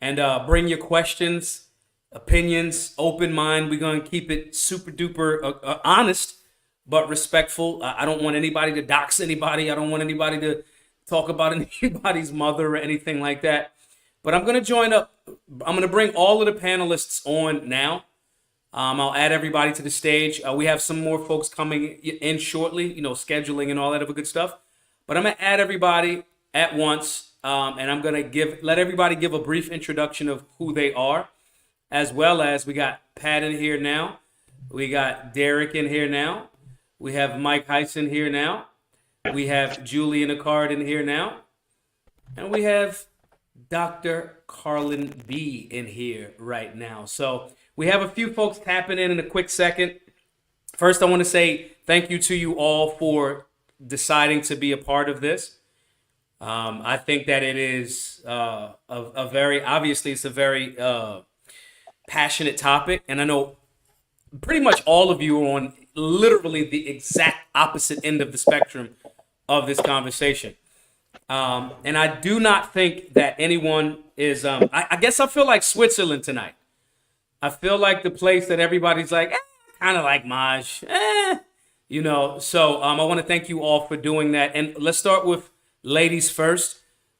and bring your questions, opinions, open mind. We're going to keep it super duper honest, but respectful. I don't want anybody to dox anybody. I don't want anybody to talk about anybody's mother or anything like that. But I'm going to join up. I'm going to bring all of the panelists on now. I'll add everybody to the stage. We have some more folks coming in shortly, scheduling and all that other good stuff. But I'm going to add everybody at once, and I'm going to let everybody give a brief introduction of who they are, as well as we got Pat in here now. We got Derek in here now. We have Mike Heisen here now. We have Julian Acard in here now. And we have Dr. Carlin B in here right now. So we have a few folks tapping in a quick second. First, I want to say thank you to you all for deciding to be a part of this. I think that it is obviously it's a very passionate topic. And I know pretty much all of you are on literally the exact opposite end of the spectrum of this conversation. And I do not think that anyone is, I guess I feel like Switzerland tonight. I feel like the place that everybody's like, kind of like Maj, So I want to thank you all for doing that. And let's start with ladies first.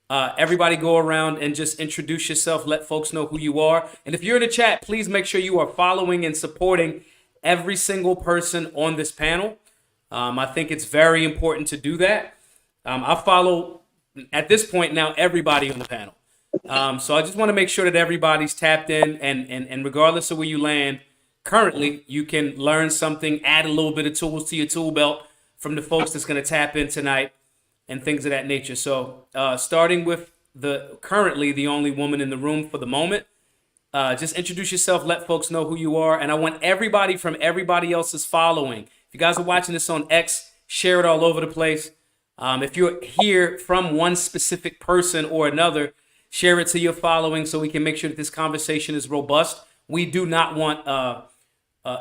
Everybody go around and just introduce yourself. Let folks know who you are. And if you're in the chat, please make sure you are following and supporting every single person on this panel. I think it's very important to do that. I follow, at this point now, everybody on the panel. So I just want to make sure that everybody's tapped in, and regardless of where you land, currently you can learn something, add a little bit of tools to your tool belt from the folks that's going to tap in tonight and things of that nature. So starting with currently the only woman in the room for the moment, just introduce yourself, let folks know who you are, and I want everybody from everybody else's following. If you guys are watching this on X, share it all over the place. If you're here from one specific person or another, share it to your following so we can make sure that this conversation is robust. We do not want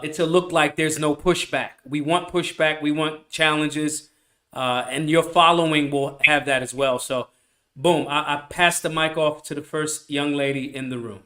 it to look like there's no pushback. We want pushback. We want challenges. And your following will have that as well. So, boom, I pass the mic off to the first young lady in the room.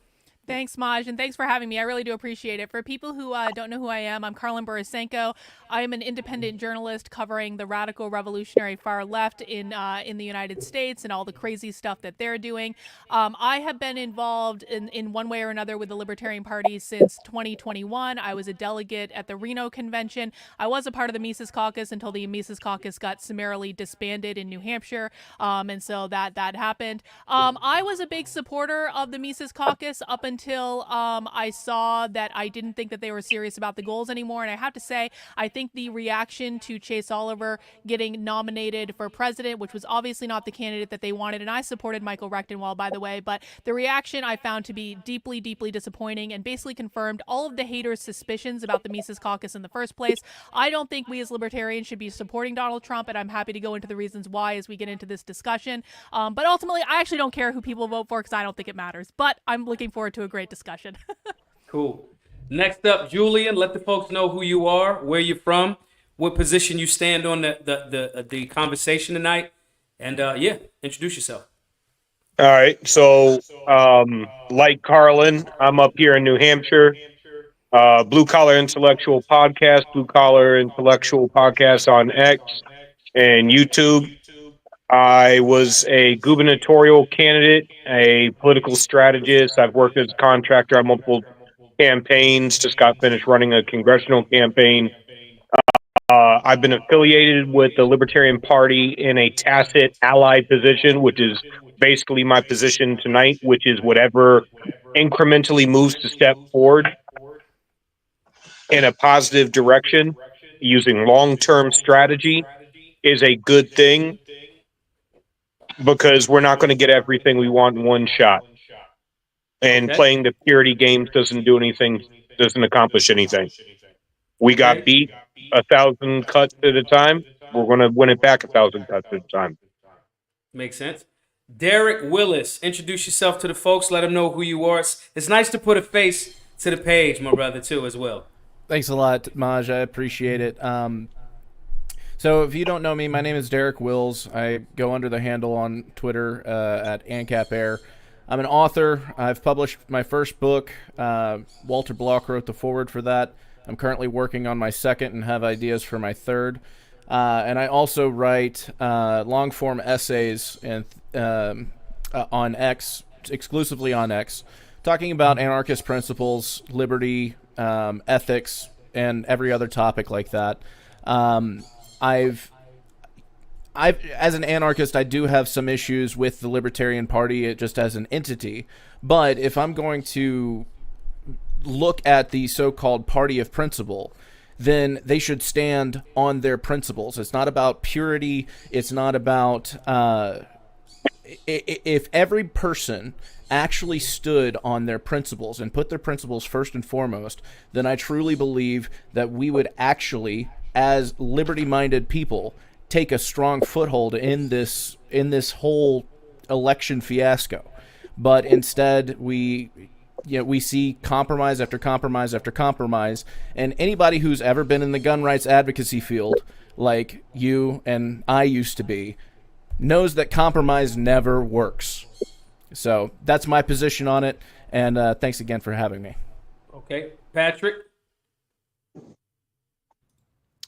Thanks, Maj, and thanks for having me. I really do appreciate it. For people who don't know who I am, I'm Carlin Borisenko. I am an independent journalist covering the radical revolutionary far left in the United States and all the crazy stuff that they're doing. I have been involved in one way or another with the Libertarian Party since 2021. I was a delegate at the Reno convention. I was a part of the Mises Caucus until the Mises Caucus got summarily disbanded in New Hampshire, and so that happened. I was a big supporter of the Mises Caucus up until I saw that I didn't think that they were serious about the goals anymore. And I have to say, I think the reaction to Chase Oliver getting nominated for president, which was obviously not the candidate that they wanted, and I supported Michael Rectenwald, by the way, but the reaction I found to be deeply, deeply disappointing and basically confirmed all of the haters' suspicions about the Mises Caucus in the first place. I don't think we as libertarians should be supporting Donald Trump, and I'm happy to go into the reasons why as we get into this discussion. But ultimately, I actually don't care who people vote for because I don't think it matters. But I'm looking forward to a great discussion. Cool. Next up, Julian, let the folks know who you are, where you're from, what position you stand on the conversation tonight, and introduce yourself. All right. So, like Carlin, I'm up here in New Hampshire. Blue Collar Intellectual Podcast, Blue Collar Intellectual Podcast on X and YouTube. I was a gubernatorial candidate, a political strategist. I've worked as a contractor on multiple campaigns, just got finished running a congressional campaign. I've been affiliated with the Libertarian Party in a tacit ally position, which is basically my position tonight, which is whatever incrementally moves to step forward in a positive direction using long-term strategy is a good thing, because we're not going to get everything we want in one shot. And playing the purity games doesn't do anything, doesn't accomplish anything. We got beat 1,000 cuts at a time. We're going to win it back 1,000 cuts at a time. Makes sense. Derek Willis, introduce yourself to the folks. Let them know who you are. It's nice to put a face to the page, my brother, too, as well. Thanks a lot, Maj. I appreciate it. So if you don't know me, my name is Derek Wills. I go under the handle on Twitter at ANCAPAir. I'm an author. I've published my first book. Walter Block wrote the foreword for that. I'm currently working on my second and have ideas for my third. And I also write long-form essays on X, exclusively on X, talking about anarchist principles, liberty, ethics, and every other topic like that. I've as an anarchist, I do have some issues with the Libertarian Party just as an entity. But if I'm going to look at the so-called party of principle, then they should stand on their principles. It's not about purity. It's not about if every person actually stood on their principles and put their principles first and foremost, then I truly believe that we would actually, as liberty-minded people, take a strong foothold in this whole election fiasco. But instead, we see compromise after compromise after compromise, and anybody who's ever been in the gun rights advocacy field, like you and I used to be, knows that compromise never works. So that's my position on it, and thanks again for having me. Okay, Patrick.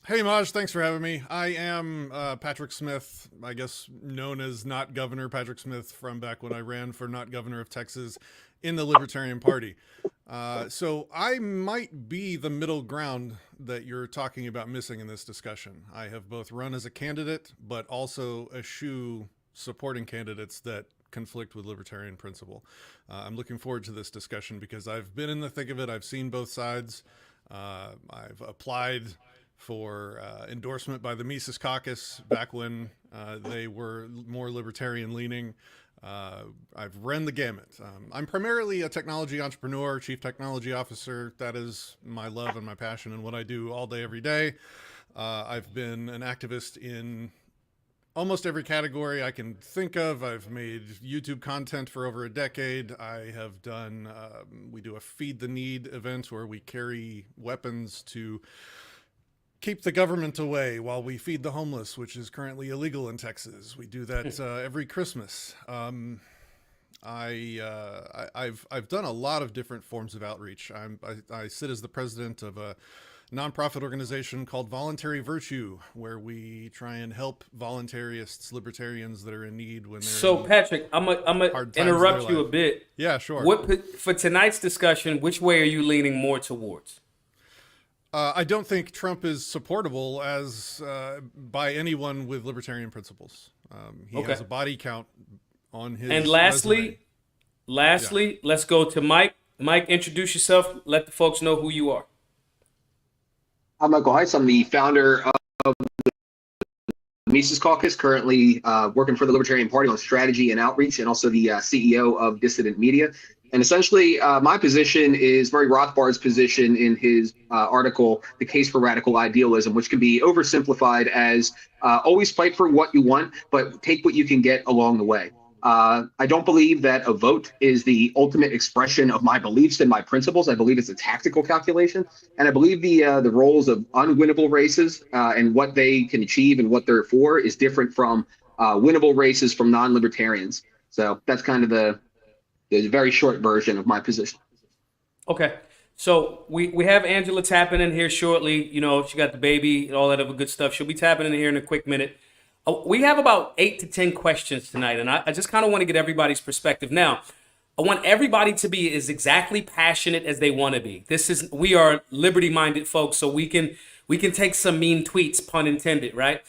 Hey, Maj, thanks for having me. I am Patrick Smith, I guess known as Not Governor Patrick Smith from back when I ran for Not Governor of Texas in the Libertarian Party. So I might be the middle ground that you're talking about missing in this discussion. I have both run as a candidate, but also eschew supporting candidates that conflict with libertarian principle. I'm looking forward to this discussion because I've been in the thick of it. I've seen both sides. I've applied for endorsement by the Mises Caucus back when they were more libertarian leaning. I've run the gamut. I'm primarily a technology entrepreneur, chief technology officer. That is my love and my passion and what I do all day, every day. I've been an activist in almost every category I can think of. I've made YouTube content for over a decade. I have done, we do a Feed the Need event where we carry weapons to keep the government away while we feed the homeless, which is currently illegal in Texas. We do that every Christmas. I've done a lot of different forms of outreach. I sit as the president of a nonprofit organization called Voluntary Virtue, where we try and help voluntarists, libertarians that are in need when they're So, Patrick, I'm gonna interrupt you a bit. Yeah, sure. For tonight's discussion, which way are you leaning more towards? I don't think Trump is supportable as by anyone with libertarian principles. He has a body count on his And resume. lastly, let's go to Mike. Mike, introduce yourself. Let the folks know who you are. I'm Michael Heitz. I'm the founder of the Mises Caucus, currently working for the Libertarian Party on strategy and outreach, and also the CEO of Dissident Media. And essentially, my position is Murray Rothbard's position in his article, The Case for Radical Idealism, which can be oversimplified as always fight for what you want, but take what you can get along the way. I don't believe that a vote is the ultimate expression of my beliefs and my principles. I believe it's a tactical calculation. And I believe the roles of unwinnable races and what they can achieve and what they're for is different from winnable races from non-libertarians. So that's kind of the very short version of my position. Okay. So we have Angela tapping in here shortly. You know, she got the baby and all that other good stuff. She'll be tapping in here in a quick minute. We have about 8 to 10 questions tonight, and I just kind of want to get everybody's perspective. Now, I want everybody to be as exactly passionate as they want to be. We are liberty-minded folks, so we can take some mean tweets, pun intended, right?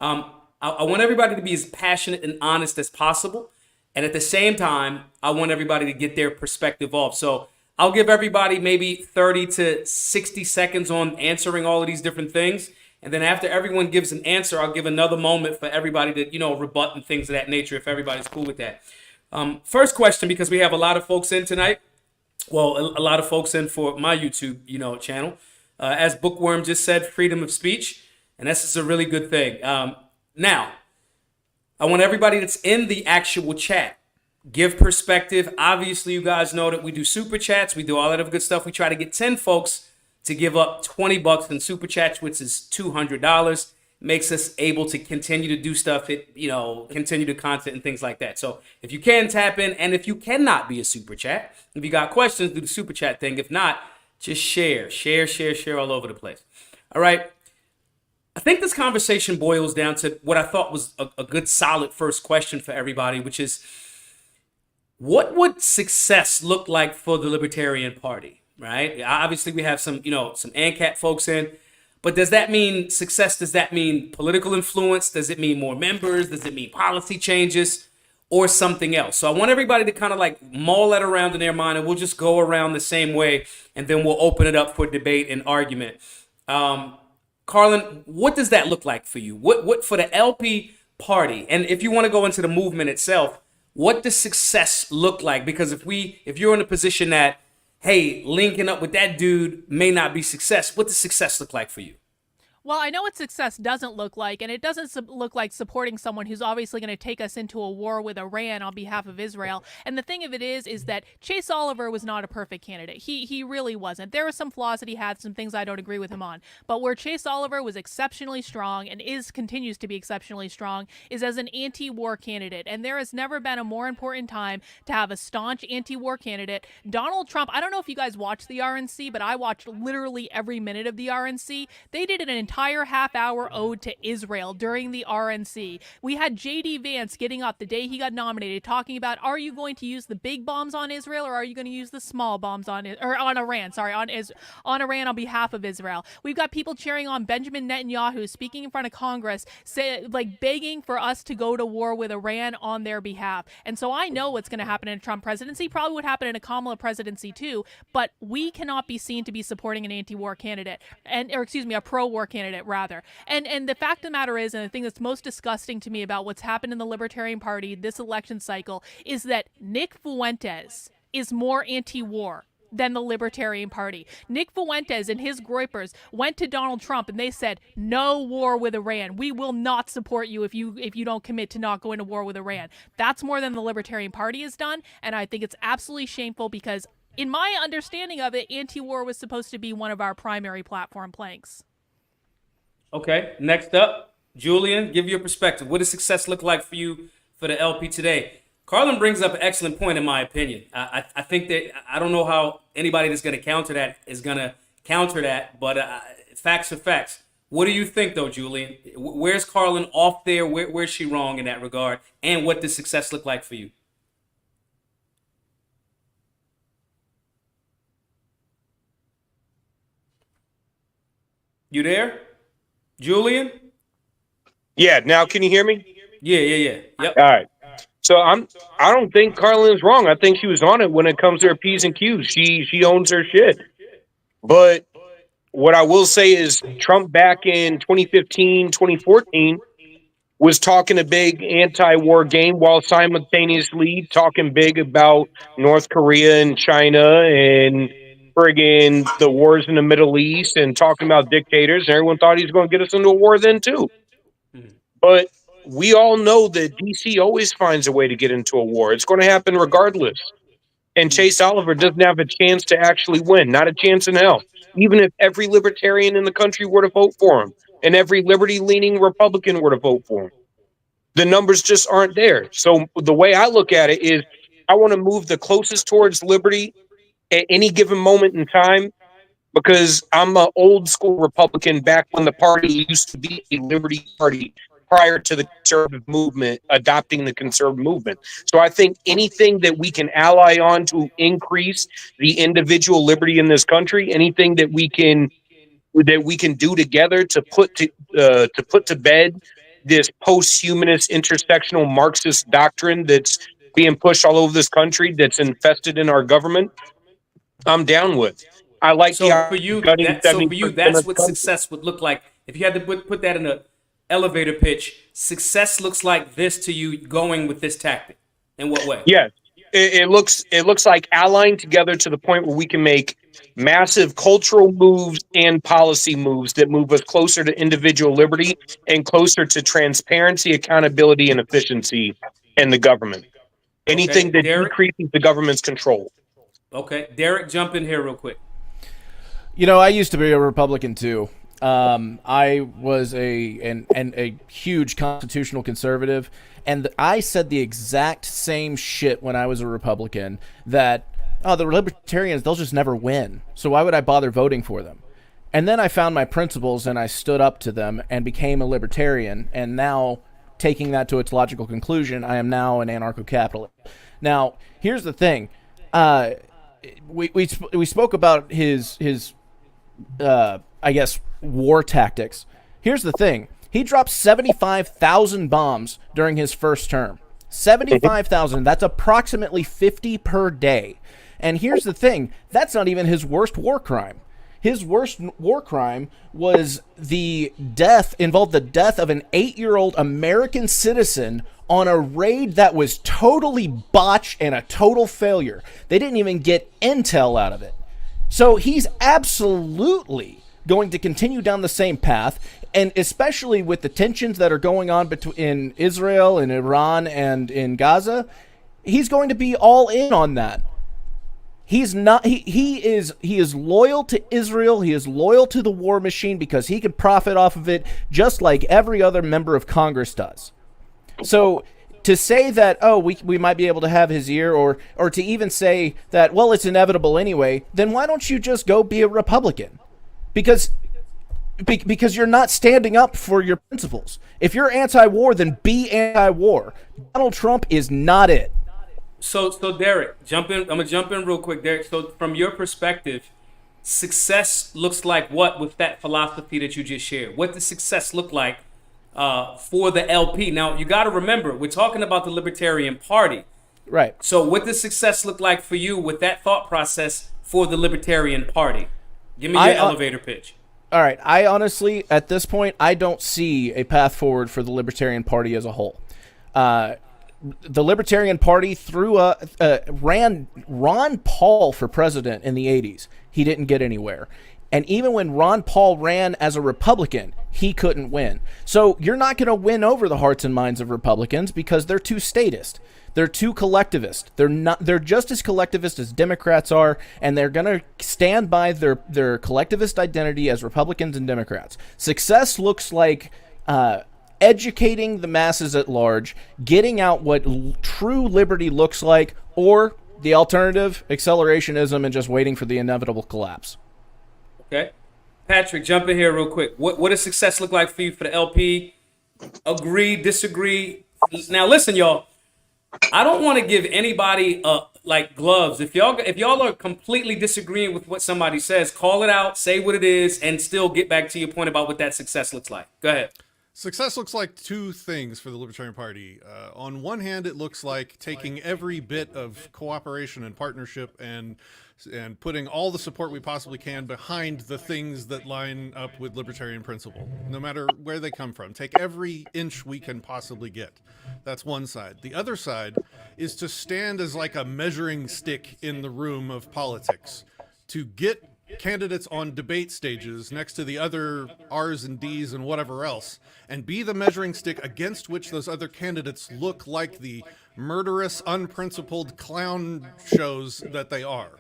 I want everybody to be as passionate and honest as possible. And at the same time, I want everybody to get their perspective off. So I'll give everybody maybe 30 to 60 seconds on answering all of these different things. And then after everyone gives an answer, I'll give another moment for everybody to, rebut and things of that nature, if everybody's cool with that. First question, because we have a lot of folks in tonight. Well, a lot of folks in for my YouTube, channel. As Bookworm just said, freedom of speech. And this is a really good thing. Now, I want everybody that's in the actual chat, give perspective. Obviously, you guys know that we do super chats. We do all that other good stuff. We try to get 10 folks to give up $20 in super chats, which is $200. makes us able to continue to do stuff, continue to content and things like that. So if you can tap in, and if you cannot be a super chat, if you got questions, do the super chat thing. If not, just share all over the place. All right. I think this conversation boils down to what I thought was a good, solid first question for everybody, which is, what would success look like for the Libertarian Party, right? Obviously, we have some ANCAP folks in. But does that mean success? Does that mean political influence? Does it mean more members? Does it mean policy changes or something else? So I want everybody to kind of like mull that around in their mind, and we'll just go around the same way, and then we'll open it up for debate and argument. Carlin, what does that look like for you? What for the LP party? And if you want to go into the movement itself, what does success look like? Because if you're in a position that, hey, linking up with that dude may not be success, what does success look like for you? Well, I know what success doesn't look like, and it doesn't look like supporting someone who's obviously going to take us into a war with Iran on behalf of Israel. And the thing of it is that Chase Oliver was not a perfect candidate. He really wasn't. There were some flaws that he had, some things I don't agree with him on. But where Chase Oliver was exceptionally strong and continues to be exceptionally strong is as an anti-war candidate. And there has never been a more important time to have a staunch anti-war candidate. Donald Trump, I don't know if you guys watched the RNC, but I watched literally every minute of the RNC. They did an entire half-hour ode to Israel during the RNC. We had J.D. Vance getting up the day he got nominated, talking about, are you going to use the big bombs on Israel, or are you going to use the small bombs on Iran? Sorry, on Iran on behalf of Israel. We've got people cheering on Benjamin Netanyahu, speaking in front of Congress, begging for us to go to war with Iran on their behalf. And so I know what's going to happen in a Trump presidency. Probably would happen in a Kamala presidency too. But we cannot be seen to be supporting an anti-war candidate, a pro-war candidate rather. And the fact of the matter is, and the thing that's most disgusting to me about what's happened in the Libertarian Party this election cycle, is that Nick Fuentes is more anti-war than the Libertarian Party. Nick Fuentes and his groypers went to Donald Trump and they said, no war with Iran. We will not support you if you don't commit to not going to war with Iran. That's more than the Libertarian Party has done, and I think it's absolutely shameful because in my understanding of it, anti-war was supposed to be one of our primary platform planks. Okay, next up, Julian, give your perspective. What does success look like for you for the LP today? Carlin brings up an excellent point, in my opinion. I think that I don't know how anybody that's going to counter that is going to counter that, but facts are facts. What do you think, though, Julian? Where's Carlin off there? Where's she wrong in that regard? And what does success look like for you? You there? Julian? Yeah, now can you hear me? Yeah. Yep. All right. So I don't think Carlin's wrong. I think she was on it when it comes to her P's and Q's. She owns her shit. But what I will say is Trump back in 2015, 2014 was talking a big anti-war game while simultaneously talking big about North Korea and China and friggin' the wars in the Middle East and talking about dictators. And everyone thought he was going to get us into a war then too. But we all know that DC always finds a way to get into a war. It's going to happen regardless. And Chase Oliver doesn't have a chance to actually win. Not a chance in hell. Even if every libertarian in the country were to vote for him and every liberty-leaning Republican were to vote for him, the numbers just aren't there. So the way I look at it is I want to move the closest towards liberty at any given moment in time, because I'm an old school Republican back when the party used to be a liberty party prior to the conservative movement adopting the conservative movement. So I think anything that we can ally on to increase the individual liberty in this country, anything that we can do together to put to bed this post-humanist intersectional Marxist doctrine that's being pushed all over this country, that's infested in our government, I'm down with. I like for you, that's what success would look like. If you had to put that in a elevator pitch, success looks like this to you going with this tactic. In what way? Yes, it looks like allying together to the point where we can make massive cultural moves and policy moves that move us closer to individual liberty and closer to transparency, accountability, and efficiency in the government. Anything that decreases the government's control. Okay, Derek, jump in here real quick. You know, I used to be a Republican too. I was a huge constitutional conservative, and I said the exact same shit when I was a Republican, that, oh, the Libertarians, they'll just never win, so why would I bother voting for them? And then I found my principles, and I stood up to them and became a libertarian, and now, taking that to its logical conclusion, I am now an anarcho-capitalist. Now, here's the thing. We spoke about his I guess, war tactics. Here's the thing. He dropped 75,000 bombs during his first term. 75,000. That's approximately 50 per day. And here's the thing. That's not even his worst war crime. His worst war crime was involved the death of an 8-year-old American citizen on a raid that was totally botched and a total failure. They didn't even get intel out of it. So he's absolutely going to continue down the same path, and especially with the tensions that are going on between Israel and Iran and in Gaza, he's going to be all in on that. He's not. He is loyal to Israel. He is loyal to the war machine because he can profit off of it, just like every other member of Congress does. So to say that, oh, we might be able to have his ear, or to even say that, well, it's inevitable anyway, then why don't you just go be a Republican? Because you're not standing up for your principles. If you're anti-war, then be anti-war. Donald Trump is not it. So Derek, jump in. I'm gonna jump in real quick, Derek. So from your perspective, success looks like what with that philosophy that you just shared? What does success look like for the LP? Now you got to remember, we're talking about the Libertarian Party, right? So what does success look like for you with that thought process for the Libertarian Party? Give me your elevator pitch. All right. I honestly, at this point, I don't see a path forward for the Libertarian Party as a whole. The Libertarian Party ran Ron Paul for president in the 80s. He didn't get anywhere. And even when Ron Paul ran as a Republican, he couldn't win. So you're not going to win over the hearts and minds of Republicans because they're too statist. They're too collectivist. They're just as collectivist as Democrats are, and they're going to stand by their collectivist identity as Republicans and Democrats. Success looks like educating the masses at large, getting out what true liberty looks like, or the alternative, accelerationism, and just waiting for the inevitable collapse. Okay. Patrick, jump in here real quick. What does success look like for you for the LP? Agree, disagree? Now listen, y'all. I don't want to give anybody like gloves. If y'all are completely disagreeing with what somebody says, call it out, say what it is, and still get back to your point about what that success looks like. Go ahead. Success looks like two things for the Libertarian Party. On one hand, it looks like taking every bit of cooperation and partnership and putting all the support we possibly can behind the things that line up with libertarian principle, no matter where they come from. Take every inch we can possibly get. That's one side. The other side is to stand as like a measuring stick in the room of politics, to get candidates on debate stages next to the other R's and D's and whatever else, and be the measuring stick against which those other candidates look like the murderous, unprincipled clown shows that they are.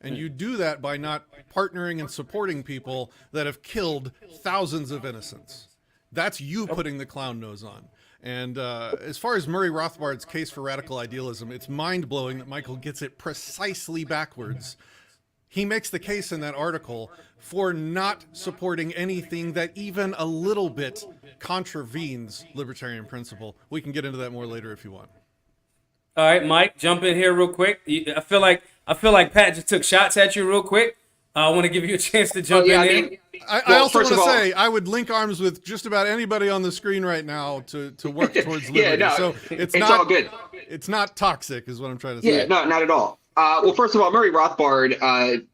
And you do that by not partnering and supporting people that have killed thousands of innocents. That's you putting the clown nose on. And as far as Murray Rothbard's case for radical idealism, it's mind-blowing that Michael gets it precisely backwards. He makes the case in that article for not supporting anything that even a little bit contravenes libertarian principle. We can get into that more later if you want. All right, Mike, jump in here real quick. I feel like Pat just took shots at you real quick. I want to give you a chance to jump in there. I also want to say I would link arms with just about anybody on the screen right now to work towards liberty. So it's not all good. It's not toxic, is what I'm trying to say. Yeah, no, not at all. Well, first of all, Murray Rothbard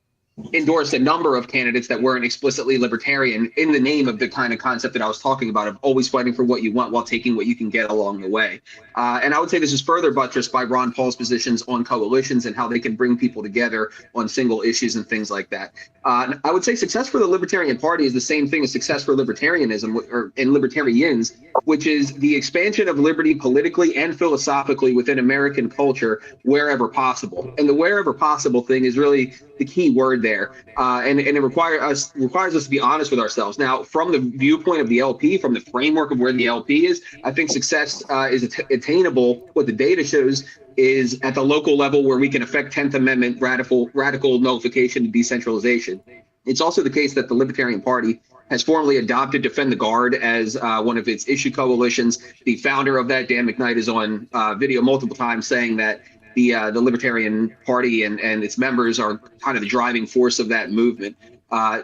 endorsed a number of candidates that weren't explicitly libertarian in the name of the kind of concept that I was talking about of always fighting for what you want while taking what you can get along the way. And I would say this is further buttressed by Ron Paul's positions on coalitions and how they can bring people together on single issues and things like that. I would say success for the Libertarian Party is the same thing as success for libertarianism and libertarians, which is the expansion of liberty politically and philosophically within American culture wherever possible. And the wherever possible thing is really the key word there, and it requires us to be honest with ourselves. Now, from the viewpoint of the LP, from the framework of where the LP is, I think success is attainable. What the data shows is at the local level where we can affect 10th Amendment radical nullification and decentralization. It's also the case that the Libertarian Party has formally adopted Defend the Guard as one of its issue coalitions. The founder of that, Dan McKnight, is on video multiple times saying that the Libertarian Party and its members are kind of the driving force of that movement.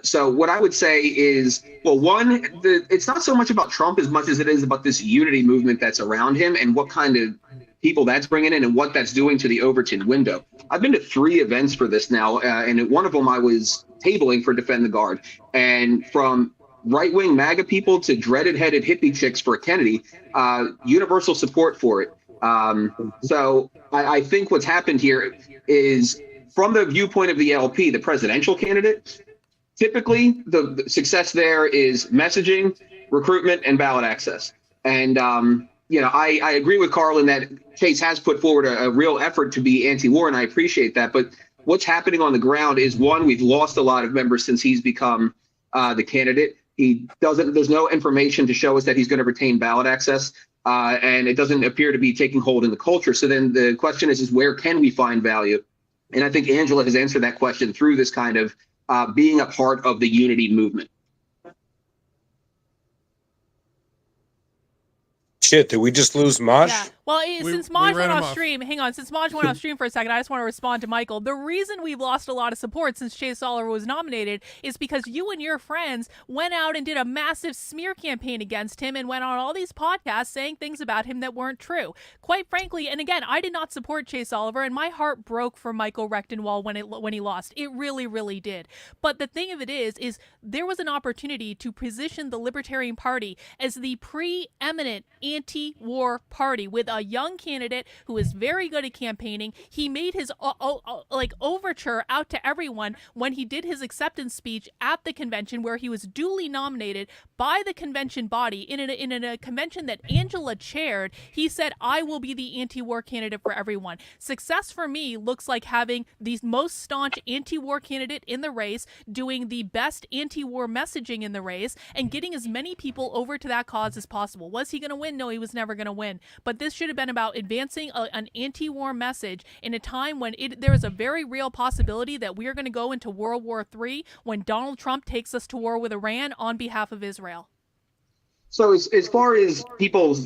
So what I would say is, well, one, it's not so much about Trump as much as it is about this unity movement that's around him and what kind of people that's bringing in and what that's doing to the Overton window. I've been to 3 events for this now, and at one of them I was tabling for Defend the Guard. And from right-wing MAGA people to dreaded-headed hippie chicks for Kennedy, universal support for it. So I think what's happened here is, from the viewpoint of the LP, the presidential candidate, typically the success there is messaging, recruitment, and ballot access. And I agree with Carlin that Chase has put forward a real effort to be anti-war, and I appreciate that. But what's happening on the ground is, one, we've lost a lot of members since he's become the candidate. There's no information to show us that he's going to retain ballot access, and it doesn't appear to be taking hold in the culture. So then the question is where can we find value? And I think Angela has answered that question through this kind of being a part of the unity movement. Shit, did we just lose Maj? Yeah. Well, since we Maj ran went him off off. stream, hang on. Since Maj went off stream for a second, I just want to respond to Michael. The reason we've lost a lot of support since Chase Oliver was nominated is because you and your friends went out and did a massive smear campaign against him and went on all these podcasts saying things about him that weren't true. Quite frankly, and again, I did not support Chase Oliver, and my heart broke for Michael Rectenwald when he lost. It really, really did. But the thing of it is there was an opportunity to position the Libertarian Party as the preeminent anti-war party with a young candidate who is very good at campaigning. He made his overture out to everyone when he did his acceptance speech at the convention, where he was duly nominated by the convention body in a convention that Angela chaired. He said, "I will be the anti-war candidate for everyone." Success for me looks like having the most staunch anti-war candidate in the race, doing the best anti-war messaging in the race, and getting as many people over to that cause as possible. Was he going to win? No, he was never going to win. But this should have been about advancing an anti-war message in a time when there is a very real possibility that we are going to go into World War III when Donald Trump takes us to war with Iran on behalf of Israel. So as far as people,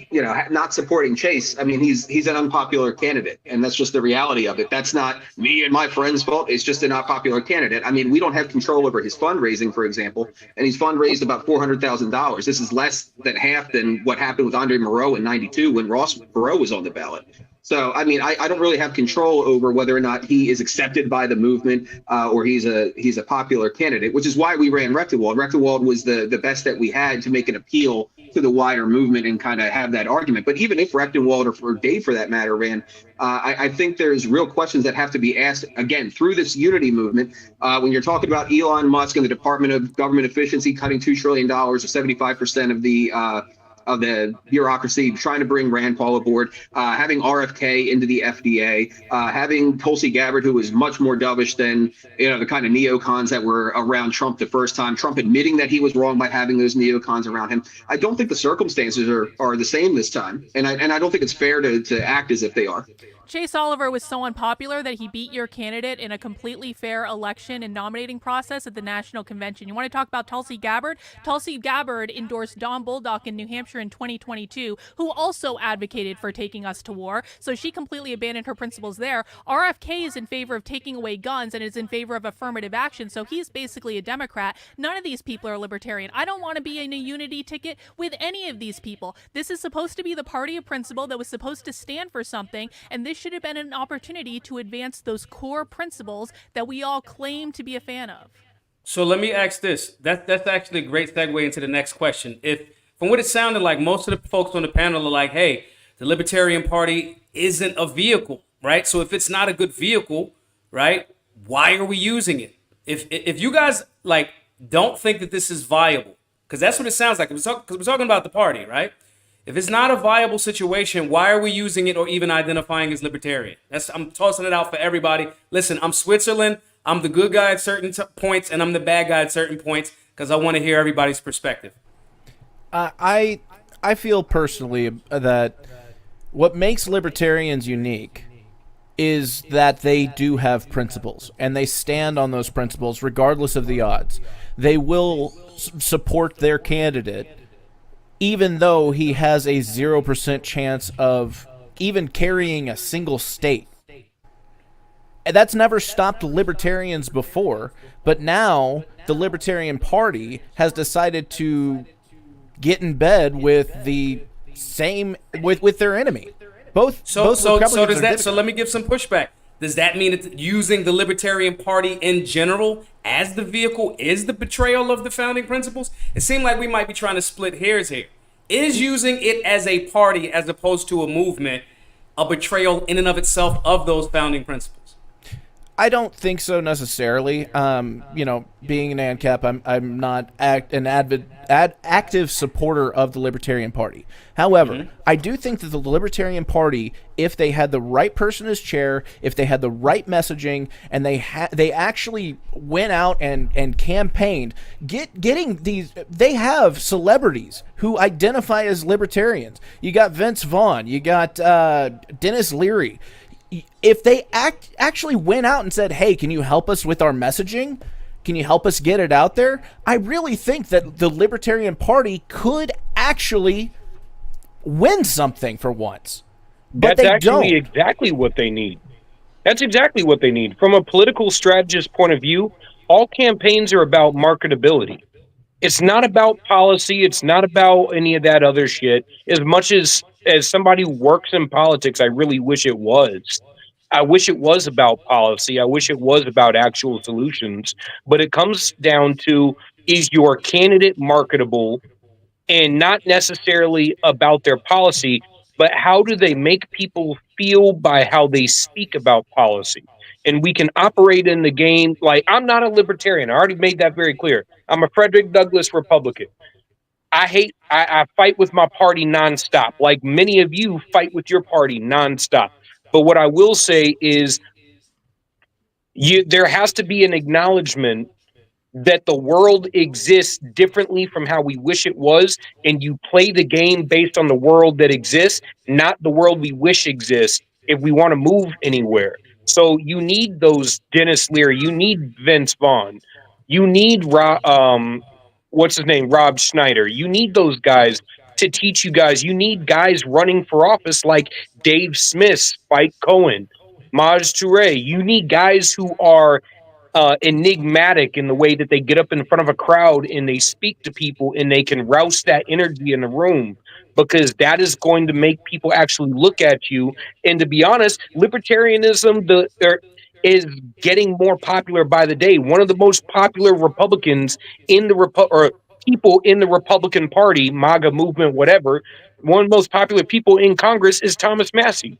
not supporting Chase, I mean, he's an unpopular candidate, and that's just the reality of it. That's not me and my friends' fault. It's just an unpopular candidate. I mean, we don't have control over his fundraising, for example, and he's fundraised about $400,000. This is less than half than what happened with Andre Moreau in '92 when Ross Perot was on the ballot. So, I mean, I don't really have control over whether or not he is accepted by the movement or he's a popular candidate, which is why we ran Rectenwald. Rectenwald was the best that we had to make an appeal to the wider movement and kind of have that argument. But even if Rectenwald or Dave, for that matter, ran, I think there's real questions that have to be asked, again, through this unity movement. When you're talking about Elon Musk and the Department of Government Efficiency cutting $2 trillion or 75% of the bureaucracy, trying to bring Rand Paul aboard, having RFK into the FDA, having Tulsi Gabbard, who was much more dovish than the kind of neocons that were around Trump the first time. Trump admitting that he was wrong by having those neocons around him. I don't think the circumstances are the same this time, and I don't think it's fair to act as if they are. Chase Oliver was so unpopular that he beat your candidate in a completely fair election and nominating process at the national convention. You want to talk about Tulsi Gabbard? Tulsi Gabbard endorsed Don Bolduc in New Hampshire in 2022, who also advocated for taking us to war. So she completely abandoned her principles there. RFK is in favor of taking away guns and is in favor of affirmative action. So he's basically a Democrat. None of these people are libertarian. I don't want to be in a unity ticket with any of these people. This is supposed to be the party of principle that was supposed to stand for something, and this should have been an opportunity to advance those core principles that we all claim to be a fan of. So let me ask this. That's actually a great segue into the next question. If, from what it sounded like, most of the folks on the panel are like, hey, the Libertarian Party isn't a vehicle, right? So if it's not a good vehicle, right, why are we using it? If you guys don't think that this is viable, because that's what it sounds like, because we're talking about the party, right? If it's not a viable situation, why are we using it or even identifying as libertarian? I'm tossing it out for everybody. Listen, I'm Switzerland. I'm the good guy at certain points, and I'm the bad guy at certain points because I want to hear everybody's perspective. I feel personally that what makes libertarians unique is that they do have principles, and they stand on those principles regardless of the odds. They will support their candidate even though he has a 0% chance of even carrying a single state. And that's never stopped libertarians before, but now the Libertarian Party has decided to get in bed with the same with their enemy. So let me give some pushback. Does that mean it's using the Libertarian Party in general as the vehicle is the betrayal of the founding principles? It seemed like we might be trying to split hairs here. Is using it as a party as opposed to a movement a betrayal in and of itself of those founding principles? I don't think so necessarily. Being an ANCAP, I'm not an active supporter of the Libertarian Party. However, I do think that the Libertarian Party, if they had the right person as chair, if they had the right messaging, and they actually went out and campaigned, they have celebrities who identify as libertarians. You got Vince Vaughn, you got Dennis Leary. If they actually went out and said, hey, can you help us with our messaging? Can you help us get it out there? I really think that the Libertarian Party could actually win something for once. But That's actually exactly what they need. That's exactly what they need. From a political strategist point of view, all campaigns are about marketability. It's not about policy. It's not about any of that other shit. As much as somebody who works in politics, I really wish it was. I wish it was about policy. I wish it was about actual solutions. But it comes down to, is your candidate marketable, and not necessarily about their policy, but how do they make people feel by how they speak about policy? And we can operate in the game. Like, I'm not a libertarian. I already made that very clear. I'm a Frederick Douglass Republican. I fight with my party nonstop. Like many of you fight with your party nonstop. But what I will say is there has to be an acknowledgement that the world exists differently from how we wish it was, and you play the game based on the world that exists, not the world we wish exists, if we want to move anywhere. So you need those Dennis Leary, you need Vince Vaughn, you need what's his name, Rob Schneider. You need those guys to teach you guys. You need guys running for office like Dave Smith, Spike Cohen, Maj Toure. You need guys who are enigmatic in the way that they get up in front of a crowd and they speak to people and they can rouse that energy in the room, because that is going to make people actually look at you. And to be honest, libertarianism is getting more popular by the day. One of the most popular Republicans in the people in the Republican Party, MAGA movement, whatever, one of the most popular people in Congress is Thomas Massie.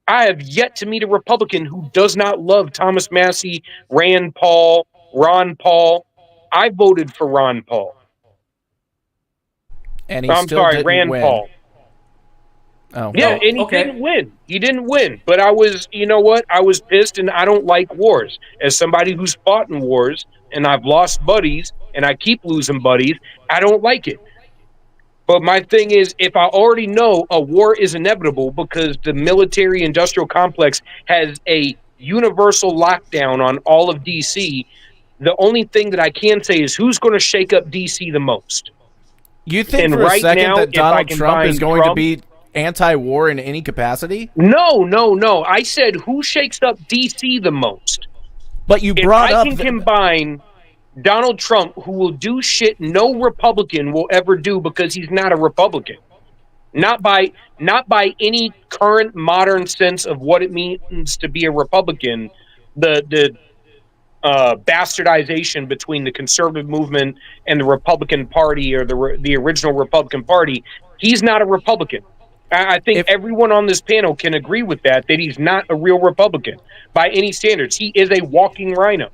I have yet to meet a Republican who does not love Thomas Massie, Rand Paul, Ron Paul. I voted for Ron Paul. And Rand Paul. Oh, yeah, and he didn't win. He didn't win. But I was, you know what? I was pissed, and I don't like wars. As somebody who's fought in wars, and I've lost buddies, and I keep losing buddies, I don't like it. But my thing is, if I already know a war is inevitable because the military-industrial complex has a universal lockdown on all of D.C., the only thing that I can say is who's going to shake up D.C. the most? You think for a second that Donald Trump is going to be anti-war in any capacity? No. I said who shakes up D.C. the most. But you brought up... If I can combine Donald Trump, who will do shit no Republican will ever do because he's not a Republican. Not by any current modern sense of what it means to be a Republican. The bastardization between the conservative movement and the Republican Party, or the original Republican Party. He's not a Republican. I think everyone on this panel can agree with that he's not a real Republican by any standards. He is a walking rhino.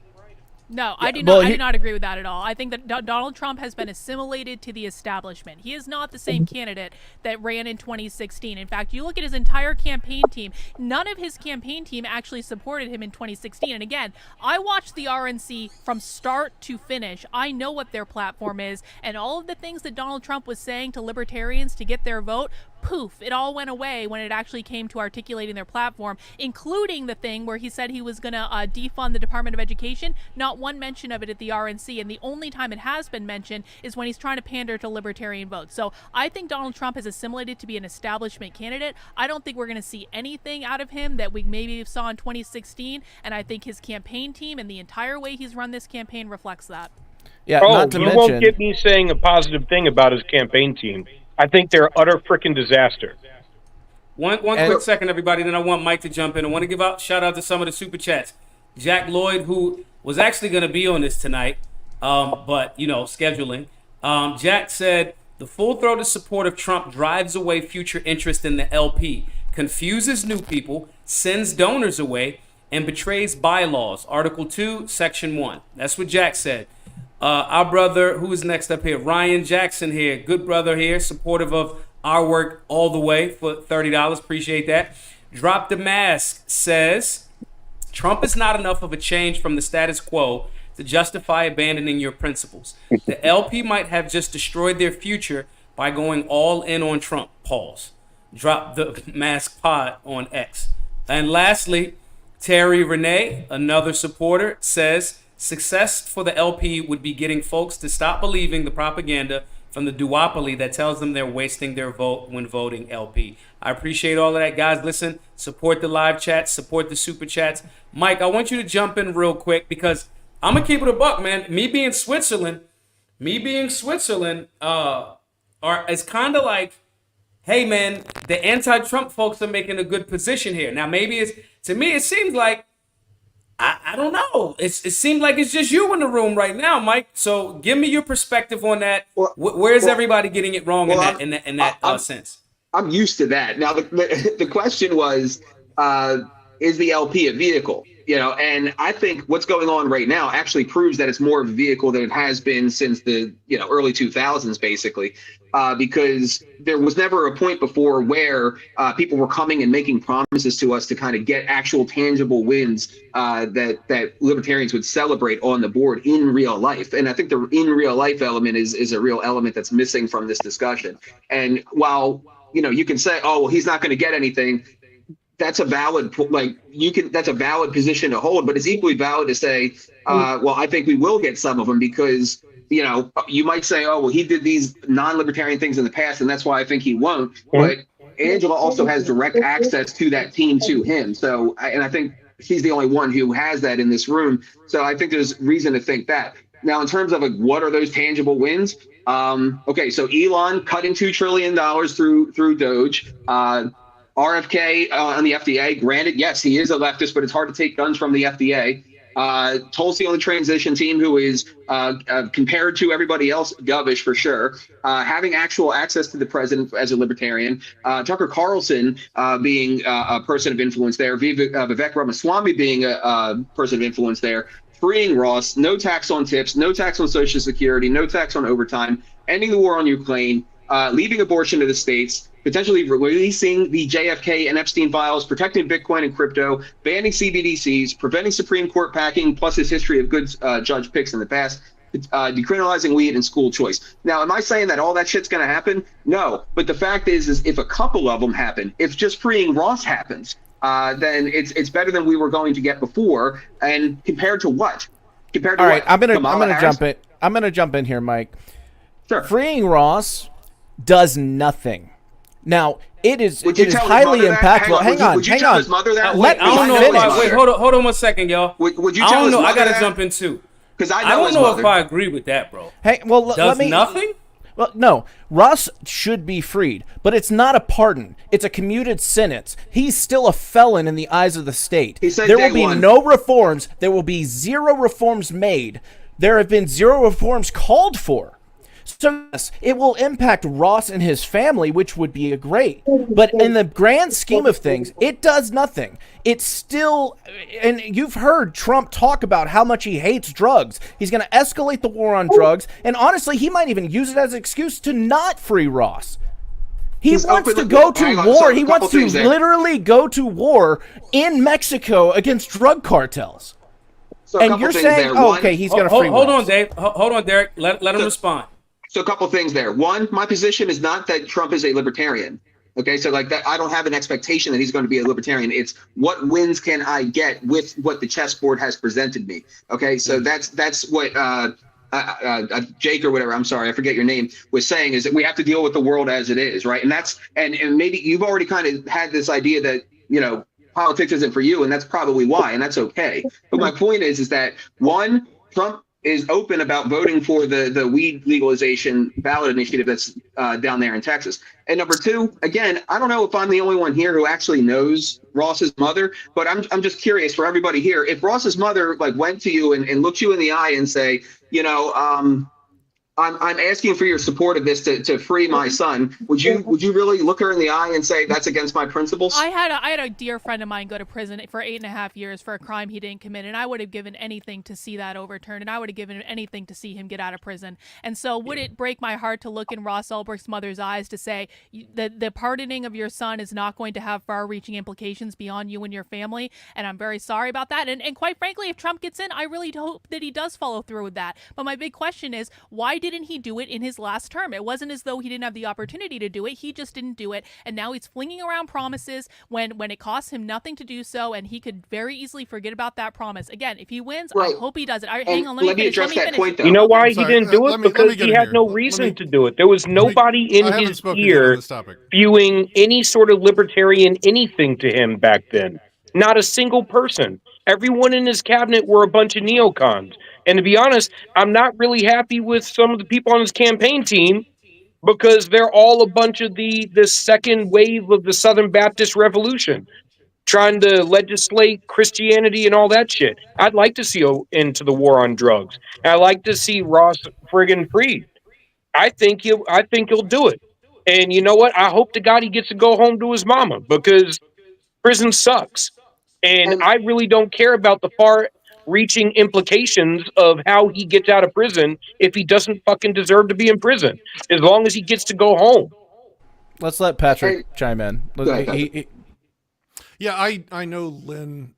No, I do well, not. I do not agree with that at all. I think that Donald Trump has been assimilated to the establishment. He is not the same candidate that ran in 2016. In fact, you look at his entire campaign team. None of his campaign team actually supported him in 2016. And again, I watched the RNC from start to finish. I know what their platform is, and all of the things that Donald Trump was saying to libertarians to get their vote, poof, it all went away when it actually came to articulating their platform, including the thing where he said he was going to defund the Department of Education. Not one mention of it at the RNC, and the only time it has been mentioned is when he's trying to pander to libertarian votes. So I think Donald Trump has assimilated to be an establishment candidate. I don't think we're going to see anything out of him that we maybe saw in 2016, and I think his campaign team and the entire way he's run this campaign reflects that. Yeah, Oh, not to you mention, won't get me saying a positive thing about his campaign team. I think they're utter freaking disaster. One quick second, everybody. Then I want Mike to jump in. I want to give shout out to some of the super chats. Jack Lloyd, who was actually going to be on this tonight, but scheduling. Jack said the full-throated support of Trump drives away future interest in the LP, confuses new people, sends donors away, and betrays bylaws. Article 2, Section 1. That's what Jack said. Our brother, who is next up here? Ryan Jackson here. Good brother here, supportive of our work all the way for $30. Appreciate that. Drop the Mask says, Trump is not enough of a change from the status quo to justify abandoning your principles. The LP might have just destroyed their future by going all in on Trump. Pause. Drop the Mask pod on X. And lastly, Terry Renee, another supporter, says, success for the LP would be getting folks to stop believing the propaganda from the duopoly that tells them they're wasting their vote when voting LP. I appreciate all of that, guys. Listen, support the live chats, support the super chats. Mike, I want you to jump in real quick because I'm going to keep it a buck, man. Me being Switzerland, is kind of like, hey, man, the anti-Trump folks are making a good position here. Now, to me, it seems like, I don't know. It seems like it's just you in the room right now, Mike. So give me your perspective on that. Where's everybody getting it wrong in that sense? I'm used to that. Now, the question was, is the LP a vehicle? And I think what's going on right now actually proves that it's more of a vehicle than it has been since the early 2000s, basically, because there was never a point before where people were coming and making promises to us to kind of get actual tangible wins that libertarians would celebrate on the board in real life. And I think the in real life element is a real element that's missing from this discussion. And while you can say, oh, well, he's not going to get anything. That's a valid, that's a valid position to hold, but it's equally valid to say, well, I think we will get some of them because, you might say, oh, well, he did these non-libertarian things in the past, and that's why I think he won't. But Angela also has direct access to that team to him. So, and I think she's the only one who has that in this room. So I think there's reason to think that. Now, in terms of what are those tangible wins? Okay, so Elon cutting $2 trillion through Doge. RFK on the FDA, granted, yes, he is a leftist, but it's hard to take guns from the FDA. Tulsi on the transition team, who is compared to everybody else, dovish for sure. Having actual access to the president as a libertarian. Tucker Carlson being a person of influence there. Vivek Ramaswamy being a person of influence there. Freeing Ross, no tax on tips, no tax on Social Security, no tax on overtime, ending the war on Ukraine, leaving abortion to the states, potentially releasing the JFK and Epstein files, protecting Bitcoin and crypto, banning CBDCs, preventing Supreme Court packing, plus his history of good judge picks in the past, decriminalizing weed and school choice. Now, am I saying that all that shit's going to happen? No. But the fact is if a couple of them happen, if just freeing Ross happens, then it's better than we were going to get before. And compared to what? Compared to all right, what? I'm gonna jump in. I'm gonna jump in here, Mike. Sure. Freeing Ross does nothing. Now, it is highly impactful. Hang on. Would you tell his mother that? Wait, hold on 1 second, y'all. Would you tell his mother that? I gotta jump in too. Because I don't know if I agree with that, bro. Hey, well, does nothing? Well, no. Ross should be freed, but it's not a pardon. It's a commuted sentence. He's still a felon in the eyes of the state. There will be no reforms. There will be zero reforms made. There have been zero reforms called for. So yes, it will impact Ross and his family, which would be great. But in the grand scheme of things, it does nothing. It's still, and you've heard Trump talk about how much he hates drugs. He's going to escalate the war on drugs, and honestly, he might even use it as an excuse to not free Ross. He wants to go to war. He wants to literally go to war in Mexico against drug cartels. And you're saying, oh, okay, he's going to free Hold Ross. on, Dave. Hold on, Derek. Let him respond. So a couple things there. One, my position is not that Trump is a libertarian. Okay, so like that, I don't have an expectation that he's going to be a libertarian. It's what wins can I get with what the chessboard has presented me. Okay, so that's what Jake or whatever, I'm sorry, I forget your name, was saying, is that we have to deal with the world as it is, right? And that's and maybe you've already kind of had this idea that, you know, politics isn't for you, and that's probably why, and that's okay. But my point is that one, Trump is open about voting for the weed legalization ballot initiative that's down there in Texas. And number two, again, I don't know if I'm the only one here who actually knows Ross's mother, but I'm just curious for everybody here. If Ross's mother like went to you and looked you in the eye and say, you know, I'm asking for your support of this to free my son, would you really look her in the eye and say that's against my principles? I had a dear friend of mine go to prison for 8.5 years for a crime he didn't commit, and I would have given anything to see that overturned, and I would have given anything to see him get out of prison. And so would it break my heart to look in Ross Ulbricht's mother's eyes to say the pardoning of your son is not going to have far-reaching implications beyond you and your family, and I'm very sorry about that. And quite frankly, if Trump gets in, I really hope that he does follow through with that. But my big question is, why didn't he do it in his last term? It wasn't as though he didn't have the opportunity to do it. He just didn't do it. And now he's flinging around promises when it costs him nothing to do so, and he could very easily forget about that promise. Again, if he wins, right. I hope he does it. Hang on, let me address that point, though. You know why he didn't do it? Because he had no reason to do it. There was nobody in his ear spewing any sort of libertarian anything to him back then. Not a single person. Everyone in his cabinet were a bunch of neocons. And to be honest, I'm not really happy with some of the people on his campaign team because they're all a bunch of the second wave of the Southern Baptist Revolution, trying to legislate Christianity and all that shit. I'd like to see an end to the war on drugs. I'd like to see Ross friggin' freed. I think he'll do it. And you know what? I hope to God he gets to go home to his mama because prison sucks. And I really don't care about the far-reaching implications of how he gets out of prison if he doesn't fucking deserve to be in prison, as long as he gets to go home. Let's let Patrick chime in. Yeah, I know Lynn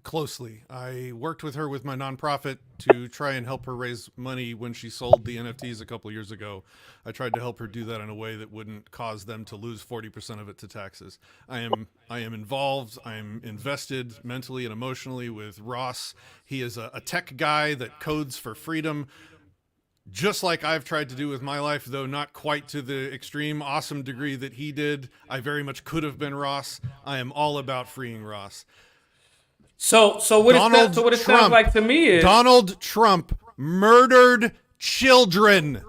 closely. I worked with her with my nonprofit to try and help her raise money when she sold the NFTs a couple years ago. I tried to help her do that in a way that wouldn't cause them to lose 40% of it to taxes. I am involved. I'm invested mentally and emotionally with Ross. He is a tech guy that codes for freedom, just like I've tried to do with my life, though not quite to the extreme awesome degree that he did. I very much could have been Ross. I am all about freeing Ross. So what it sounds like to me is Donald Trump murdered children.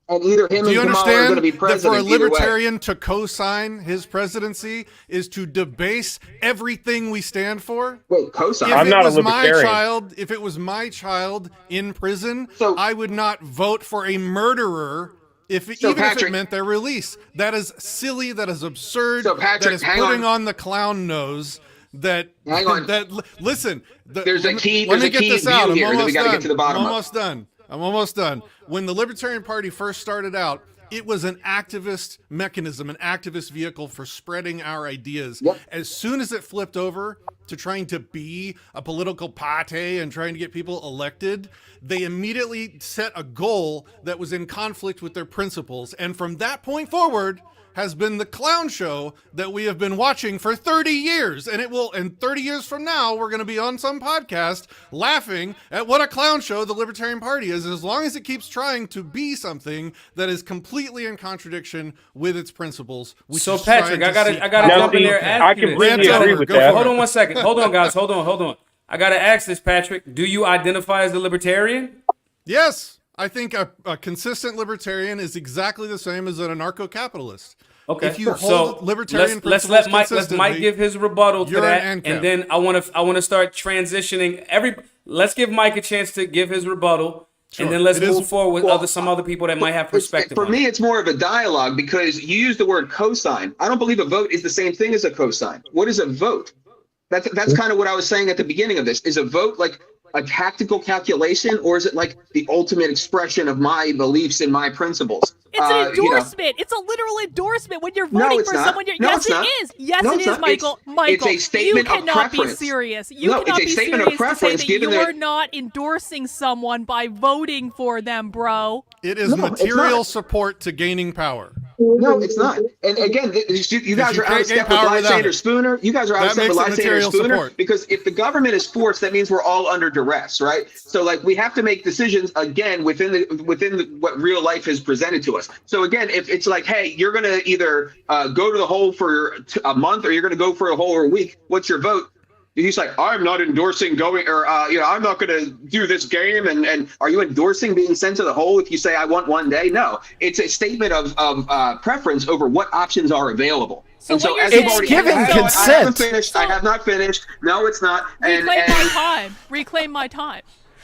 And either him Do you and Kamala are going to be understand that president for a either way. libertarian to co-sign his presidency is to debase everything we stand for? Wait, co-sign? I'm not a libertarian. If it was my child in prison, So- I would not vote for a murderer if it meant their release. That is silly. That is absurd. So, Patrick, that is hang putting on. on the clown nose. Hang on. Listen. There's a key Let me get view this out. here I'm that we got to get to the bottom I'm of. almost done. When the Libertarian Party first started out, it was an activist mechanism, an activist vehicle for spreading our ideas. Yep. As soon as it flipped over to trying to be a political party and trying to get people elected, they immediately set a goal that was in conflict with their principles. And from that point forward has been the clown show that we have been watching for 30 years. And 30 years from now, we're going to be on some podcast laughing at what a clown show the Libertarian Party is, as long as it keeps trying to be something that is completely in contradiction with its principles. So Patrick, I gotta jump in there and ask you this. I completely agree with that. Hold on 1 second. Hold on, guys. Hold on. I gotta ask this, Patrick. Do you identify as a libertarian? Yes. I think a consistent libertarian is exactly the same as an anarcho-capitalist. Okay. If you hold libertarian let's principles let Mike give his rebuttal to you're that, an ANCAP. and then I want to start transitioning. Let's give Mike a chance to give his rebuttal, And then let's It is- move forward with some other people that might have perspective. For on me, it. it's more of a dialogue because you use the word cosign. I don't believe a vote is the same thing as a cosign. What is a vote? That's kind of what I was saying at the beginning of this. Is a vote like a tactical calculation, or is it like the ultimate expression of my beliefs and my principles? It's an endorsement. It's a literal endorsement when you're voting it's for not. someone. No, yes, it's not. it is. Yes, No, it it's is, not. Michael. It's a statement you of cannot be preference. serious. You No, cannot it's a be statement of serious to say preference that given you're that- not endorsing someone by voting for them, bro. It is No, it's material not. support to gaining power. No, it's not. And again, you guys you are out can't of gain step with power without Lysander it. Spooner. You guys are out of That step with makes it Lysander material Spooner support. because if the government is forced, that means we're all under duress, right? So like we have to make decisions again within what real life has presented to us. So again, if it's like, hey, you're gonna either go to the hole for a month or you're gonna go for a hole or a week, what's your vote? He's like, I'm not endorsing going, or I'm not going to do this game. And are you endorsing being sent to the hole if you say I want one day? No, it's a statement of preference over what options are available. So and what so you're as saying you've already, is- giving I haven't consent. finished. I have not finished. No, it's not. Reclaim my time. Reclaim my time.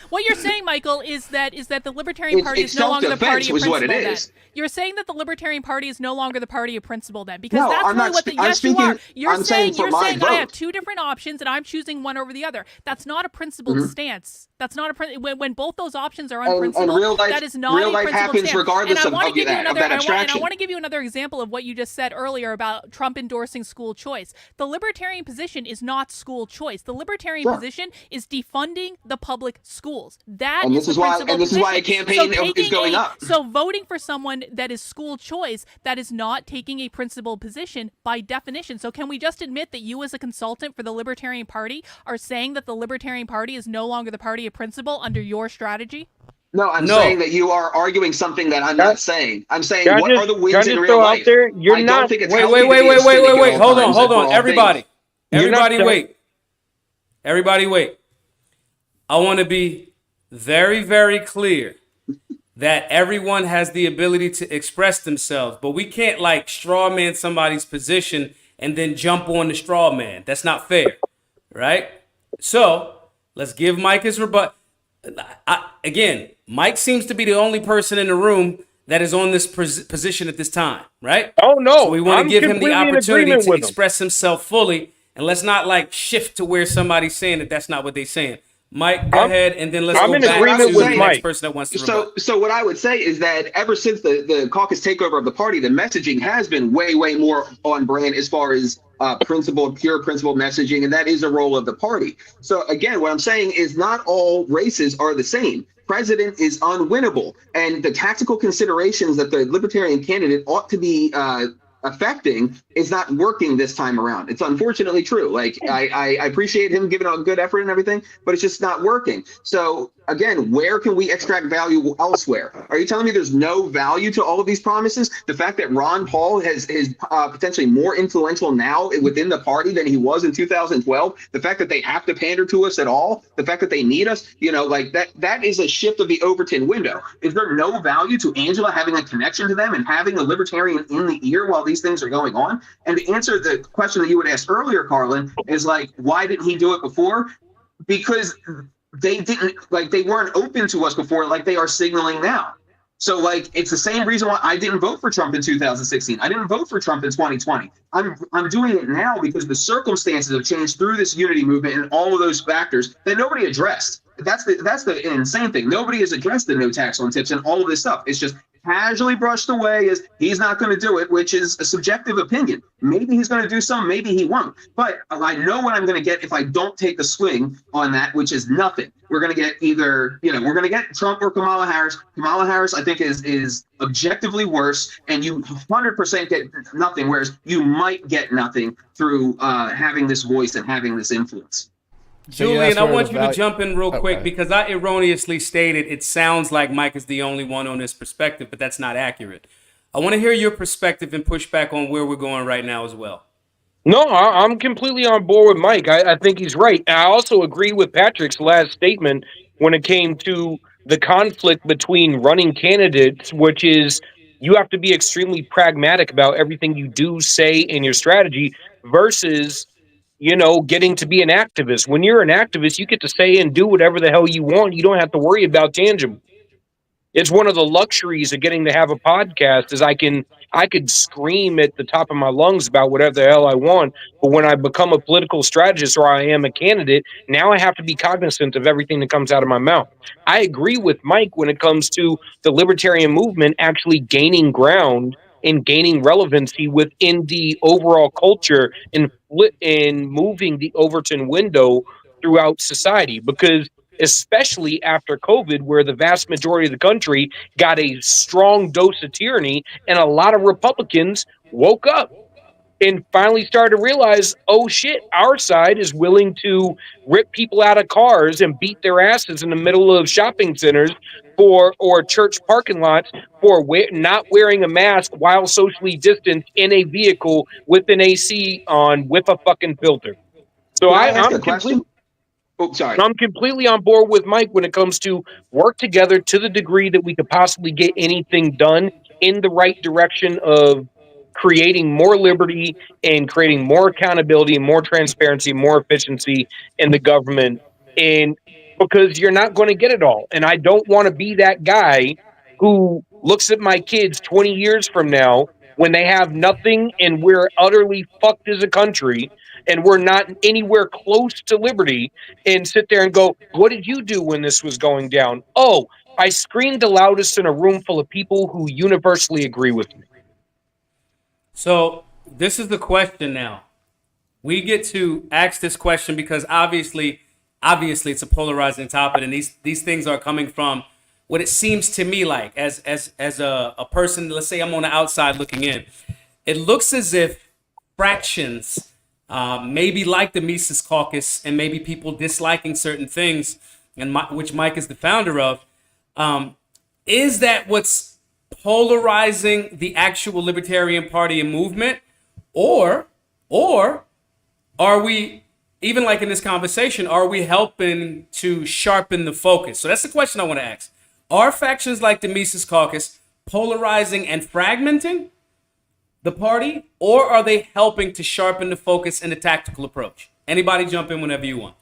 What you're saying, Michael, is that the Libertarian Party it's is no longer the self-defense party of was what principle. it Then is. you're saying that the Libertarian Party is no longer the party of principle. Then because No, that's I'm really not what the spe- I'm yes you speaking- are. You're I'm saying for you're my saying I have vote. two different options and I'm choosing one over the other. That's not a principled stance. That's not when both those options are unprincipled. real life- that is not real a life principled happens stance. regardless and I of want to give you that- of another. that And I abstraction. want to give you another example of what you just said earlier about Trump endorsing school choice. The libertarian position is not school choice. The libertarian position is defunding the public schools. That And is this the is why- principled and this is why a position. campaign So is taking going up. So voting for someone that is school choice, that is not taking a principled position by definition. So can we just admit that you as a consultant for the Libertarian Party are saying that the Libertarian Party is no longer the party of principle under your strategy? No, I'm No. saying that you are arguing something that I'm not saying. I'm saying Can I what just- are the can I wins in just real throw out life? there, you're I not- don't think it's Wait, healthy wait, to wait, be a wait, wait, cynic wait, at wait. all Hold on, times hold for on. all Everybody. things. Everybody You're not- wait. Everybody wait. I want to be very, very clear that everyone has the ability to express themselves, but we can't like straw man somebody's position and then jump on the straw man. That's not fair, right? So let's give Mike his rebut. Again, Mike seems to be the only person in the room that is on this position at this time, right? Oh no, So we want I'm to give him the completely in opportunity agreement to with him. express himself fully, and let's not like shift to where somebody's saying that that's not what they're saying. Mike, go ahead, and then let's I'm go in back agreement to with the Mike. next person that wants to rebut. So what I would say is that ever since the caucus takeover of the party, the messaging has been way more on brand as far as pure principle messaging, and that is a role of the party. So again, what I'm saying is not all races are the same. President is unwinnable, and the tactical considerations that the libertarian candidate ought to be affecting is not working this time around. It's unfortunately true. Like I appreciate him giving a good effort and everything, but it's just not working. So again, where can we extract value elsewhere? Are you telling me there's no value to all of these promises? The fact that Ron Paul is potentially more influential now within the party than he was in 2012, the fact that they have to pander to us at all, the fact that they need us, like that is a shift of the Overton window. Is there no value to Angela having a connection to them and having a libertarian in the ear while these things are going on? And to answer the question that you had asked earlier, Carlin, is like, why didn't he do it before? Because they weren't open to us before like they are signaling now. So like it's the same reason why I didn't vote for Trump in 2016. I didn't vote for Trump in 2020. I'm doing it now because the circumstances have changed through this unity movement and all of those factors that nobody addressed. That's the insane thing. Nobody has addressed the no tax on tips and all of this stuff. It's just casually brushed away as he's not going to do it, which is a subjective opinion. Maybe he's going to do some, maybe he won't. But I know what I'm going to get if I don't take a swing on that, which is nothing. We're going to get either, we're going to get Trump or Kamala Harris. Kamala Harris, I think, is objectively worse, and you 100% get nothing, whereas you might get nothing through having this voice and having this influence. So you Julian, asked I where want the you to value- jump in real quick Okay. because I erroneously stated it sounds like Mike is the only one on this perspective, but that's not accurate. I want to hear your perspective and push back on where we're going right now as well. No, I'm completely on board with Mike. I think he's right. I also agree with Patrick's last statement when it came to the conflict between running candidates, which is you have to be extremely pragmatic about everything you do, say, in your strategy versus, getting to be an activist. When you're an activist, you get to say and do whatever the hell you want. You don't have to worry about tangible. It's one of the luxuries of getting to have a podcast is I could scream at the top of my lungs about whatever the hell I want. But when I become a political strategist or I am a candidate, now I have to be cognizant of everything that comes out of my mouth. I agree with Mike when it comes to the libertarian movement actually gaining ground and gaining relevancy within the overall culture and moving the Overton window throughout society, because especially after COVID, where the vast majority of the country got a strong dose of tyranny, and a lot of Republicans woke up and finally started to realize, oh shit, our side is willing to rip people out of cars and beat their asses in the middle of shopping centers or church parking lots for not wearing a mask while socially distanced in a vehicle with an AC on with a fucking filter. So Can I ask a I'm question? completely Oh, sorry. I'm completely on board with Mike when it comes to work together to the degree that we could possibly get anything done in the right direction of creating more liberty and creating more accountability, more transparency, more efficiency in the government. And because you're not going to get it all. And I don't want to be that guy who looks at my kids 20 years from now when they have nothing and we're utterly fucked as a country and we're not anywhere close to liberty, and sit there and go, what did you do when this was going down? Oh, I screamed the loudest in a room full of people who universally agree with me. So this is the question now. We get to ask this question because obviously it's a polarizing topic, and these things are coming from what it seems to me like as a person. Let's say I'm on the outside looking in. It looks as if fractions, maybe like the Mises Caucus, and maybe people disliking certain things, and which Mike is the founder of, is that what's polarizing the actual Libertarian Party and movement, or are we, even like in this conversation, are we helping to sharpen the focus? So that's the question I want to ask. Are factions like the Mises Caucus polarizing and fragmenting the party, or are they helping to sharpen the focus and the tactical approach? Anybody jump in whenever you want.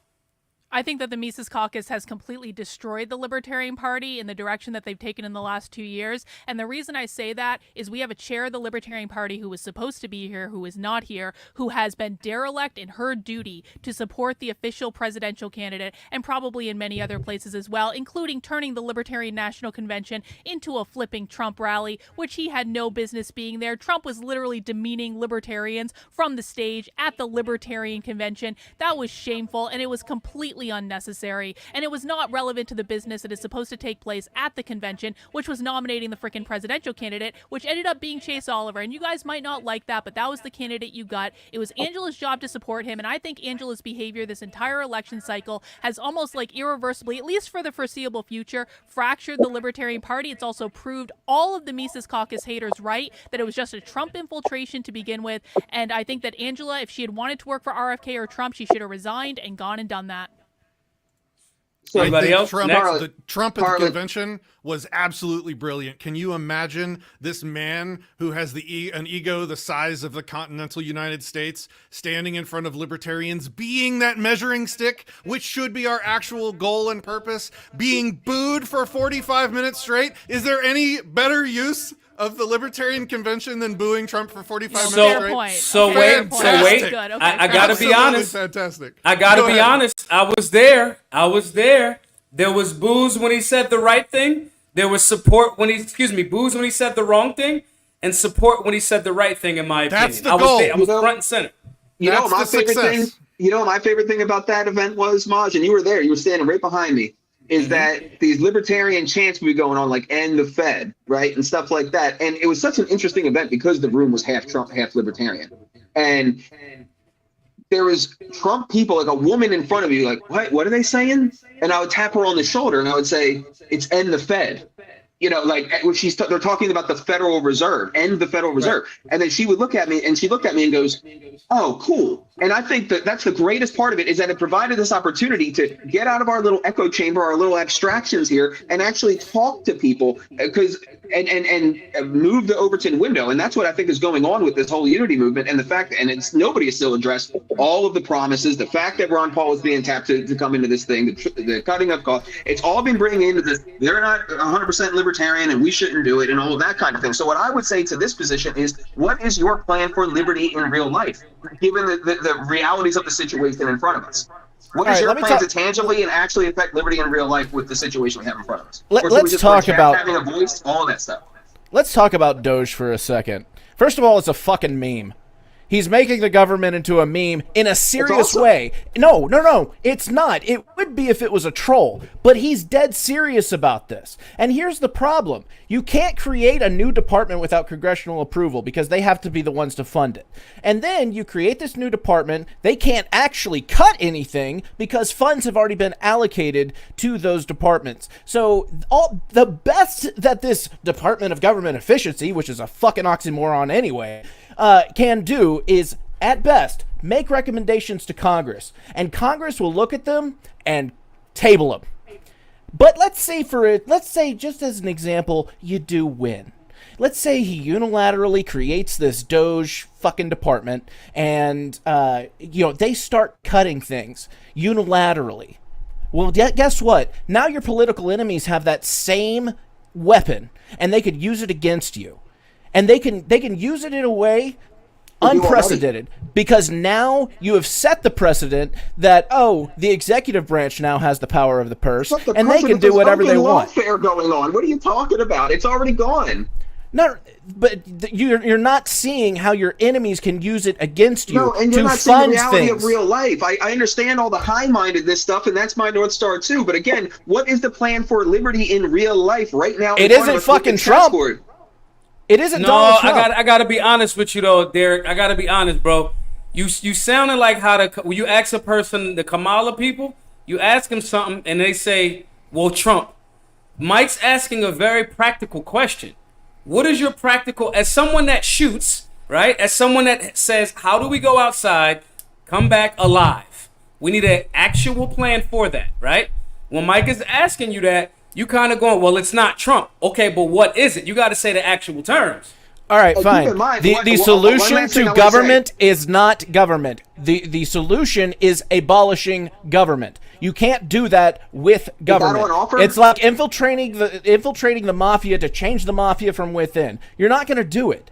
I think that the Mises Caucus has completely destroyed the Libertarian Party in the direction that they've taken in the last 2 years. And the reason I say that is we have a chair of the Libertarian Party who was supposed to be here, who is not here, who has been derelict in her duty to support the official presidential candidate, and probably in many other places as well, including turning the Libertarian National Convention into a flipping Trump rally, which he had no business being there. Trump was literally demeaning libertarians from the stage at the Libertarian Convention. That was shameful, and it was completely unnecessary, and it was not relevant to the business that is supposed to take place at the convention, which was nominating the frickin' presidential candidate, which ended up being Chase Oliver. And you guys might not like that, but that was the candidate you got. It was Angela's job to support him, and I think Angela's behavior this entire election cycle has almost like irreversibly, at least for the foreseeable future, fractured the Libertarian Party. It's also proved all of the Mises Caucus haters right, that it was just a Trump infiltration to begin with, and I think that Angela, if she had wanted to work for RFK or Trump, she should have resigned and gone and done that. So Anybody else? Trump, Next. the Trump at the convention was absolutely brilliant. Can you imagine this man who has an ego the size of the continental United States standing in front of libertarians, being that measuring stick, which should be our actual goal and purpose, being booed for 45 minutes straight? Is there any better use of the Libertarian Convention than booing Trump for 45 minutes straight? So wait. Fantastic. Good. Okay, I gotta be Absolutely honest. fantastic. I gotta Go be ahead. honest. I was there. There was boos when he said the right thing. There was support when boos when he said the wrong thing, and support when he said the right thing. In my opinion, That's the I was goal. there. I was front and center. You know, That's my the favorite thing. success. You know, my favorite thing about that event was, Maj, and you were there. You were standing right behind me. Is that these libertarian chants would be going on, like "end the Fed," right, and stuff like that. And it was such an interesting event because the room was half Trump, half libertarian, and there was Trump people, like a woman in front of you, like, what are they saying? And I would tap her on the shoulder and I would say, it's "end the Fed." You know, like when they're talking about the Federal Reserve, end the Federal Reserve. And then she would look at me, and she looked at me and goes, "Oh, cool." And I think that that's the greatest part of it, is that it provided this opportunity to get out of our little echo chamber, our little abstractions here, and actually talk to people, because and move the Overton window. And that's what I think is going on with this whole unity movement, and the fact, and it's nobody has still addressed all of the promises, the fact that Ron Paul is being tapped to come into this thing, the cutting of costs. It's all been bringing into this. They're not 100% libertarian, and we shouldn't do it, and all of that kind of thing. So what I would say to this position is, what is your plan for liberty in real life, given the realities of the situation in front of us? What is your plan to tangibly and actually affect liberty in real life with the situation we have in front of us? Let's talk about having a voice, all of that stuff. Let's talk about Doge for a second. First of all, it's a fucking meme. He's making the government into a meme in a serious way. No, it's not. It would be if it was a troll, but he's dead serious about this. And here's the problem. You can't create a new department without congressional approval, because they have to be the ones to fund it. And then you create this new department. They can't actually cut anything because funds have already been allocated to those departments. So all the best that this Department of Government Efficiency, which is a fucking oxymoron anyway, can do is, at best, make recommendations to Congress, and Congress will look at them and table them. But let's say just as an example, you do win. Let's say he unilaterally creates this Doge fucking department, and they start cutting things unilaterally. Well, guess what? Now your political enemies have that same weapon, and they could use it against you. And they can use it in a way unprecedented, because now you have set the precedent that, the executive branch now has the power of the purse, and they can do whatever they want. There's warfare going on. What are you talking about? It's already gone. No, but you're not seeing how your enemies can use it against you and you're to not seeing fund the reality things. of real life. I understand all the high-mindedness stuff, and that's my North Star too. But again, what is the plan for liberty in real life right now? It isn't fucking Trump. It isn't Donald Trump. I gotta be honest with you though, Derek. I gotta be honest, bro. You sounded like when you ask a person, the Kamala people, you ask them something and they say, well, Trump. Mike's asking a very practical question. What is your practical, as someone that shoots, right? As someone that says, how do we go outside, come back alive? We need an actual plan for that, right? When Mike is asking you that, you kind of going, well, it's not Trump. Okay, but what is it? You got to say the actual terms. All right, fine. The solution to government is not government. The solution is abolishing government. You can't do that with government. It's like infiltrating the mafia to change the mafia from within. You're not going to do it.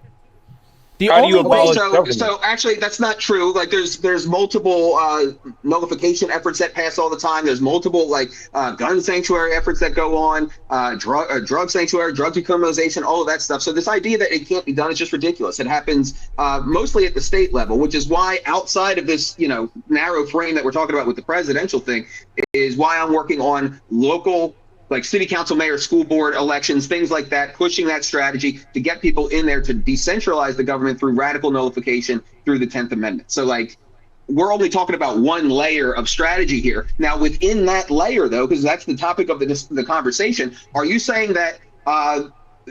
So actually, that's not true. Like, there's multiple nullification efforts that pass all the time. There's multiple gun sanctuary efforts that go on, drug sanctuary, drug decriminalization, all of that stuff. So this idea that it can't be done is just ridiculous. It happens mostly at the state level, which is why outside of this narrow frame that we're talking about with the presidential thing is why I'm working on local, like city council, mayor, school board elections, things like that, pushing that strategy to get people in there to decentralize the government through radical nullification through the 10th Amendment. So we're only talking about one layer of strategy here. Now, within that layer, though, because that's the topic of the conversation, are you saying that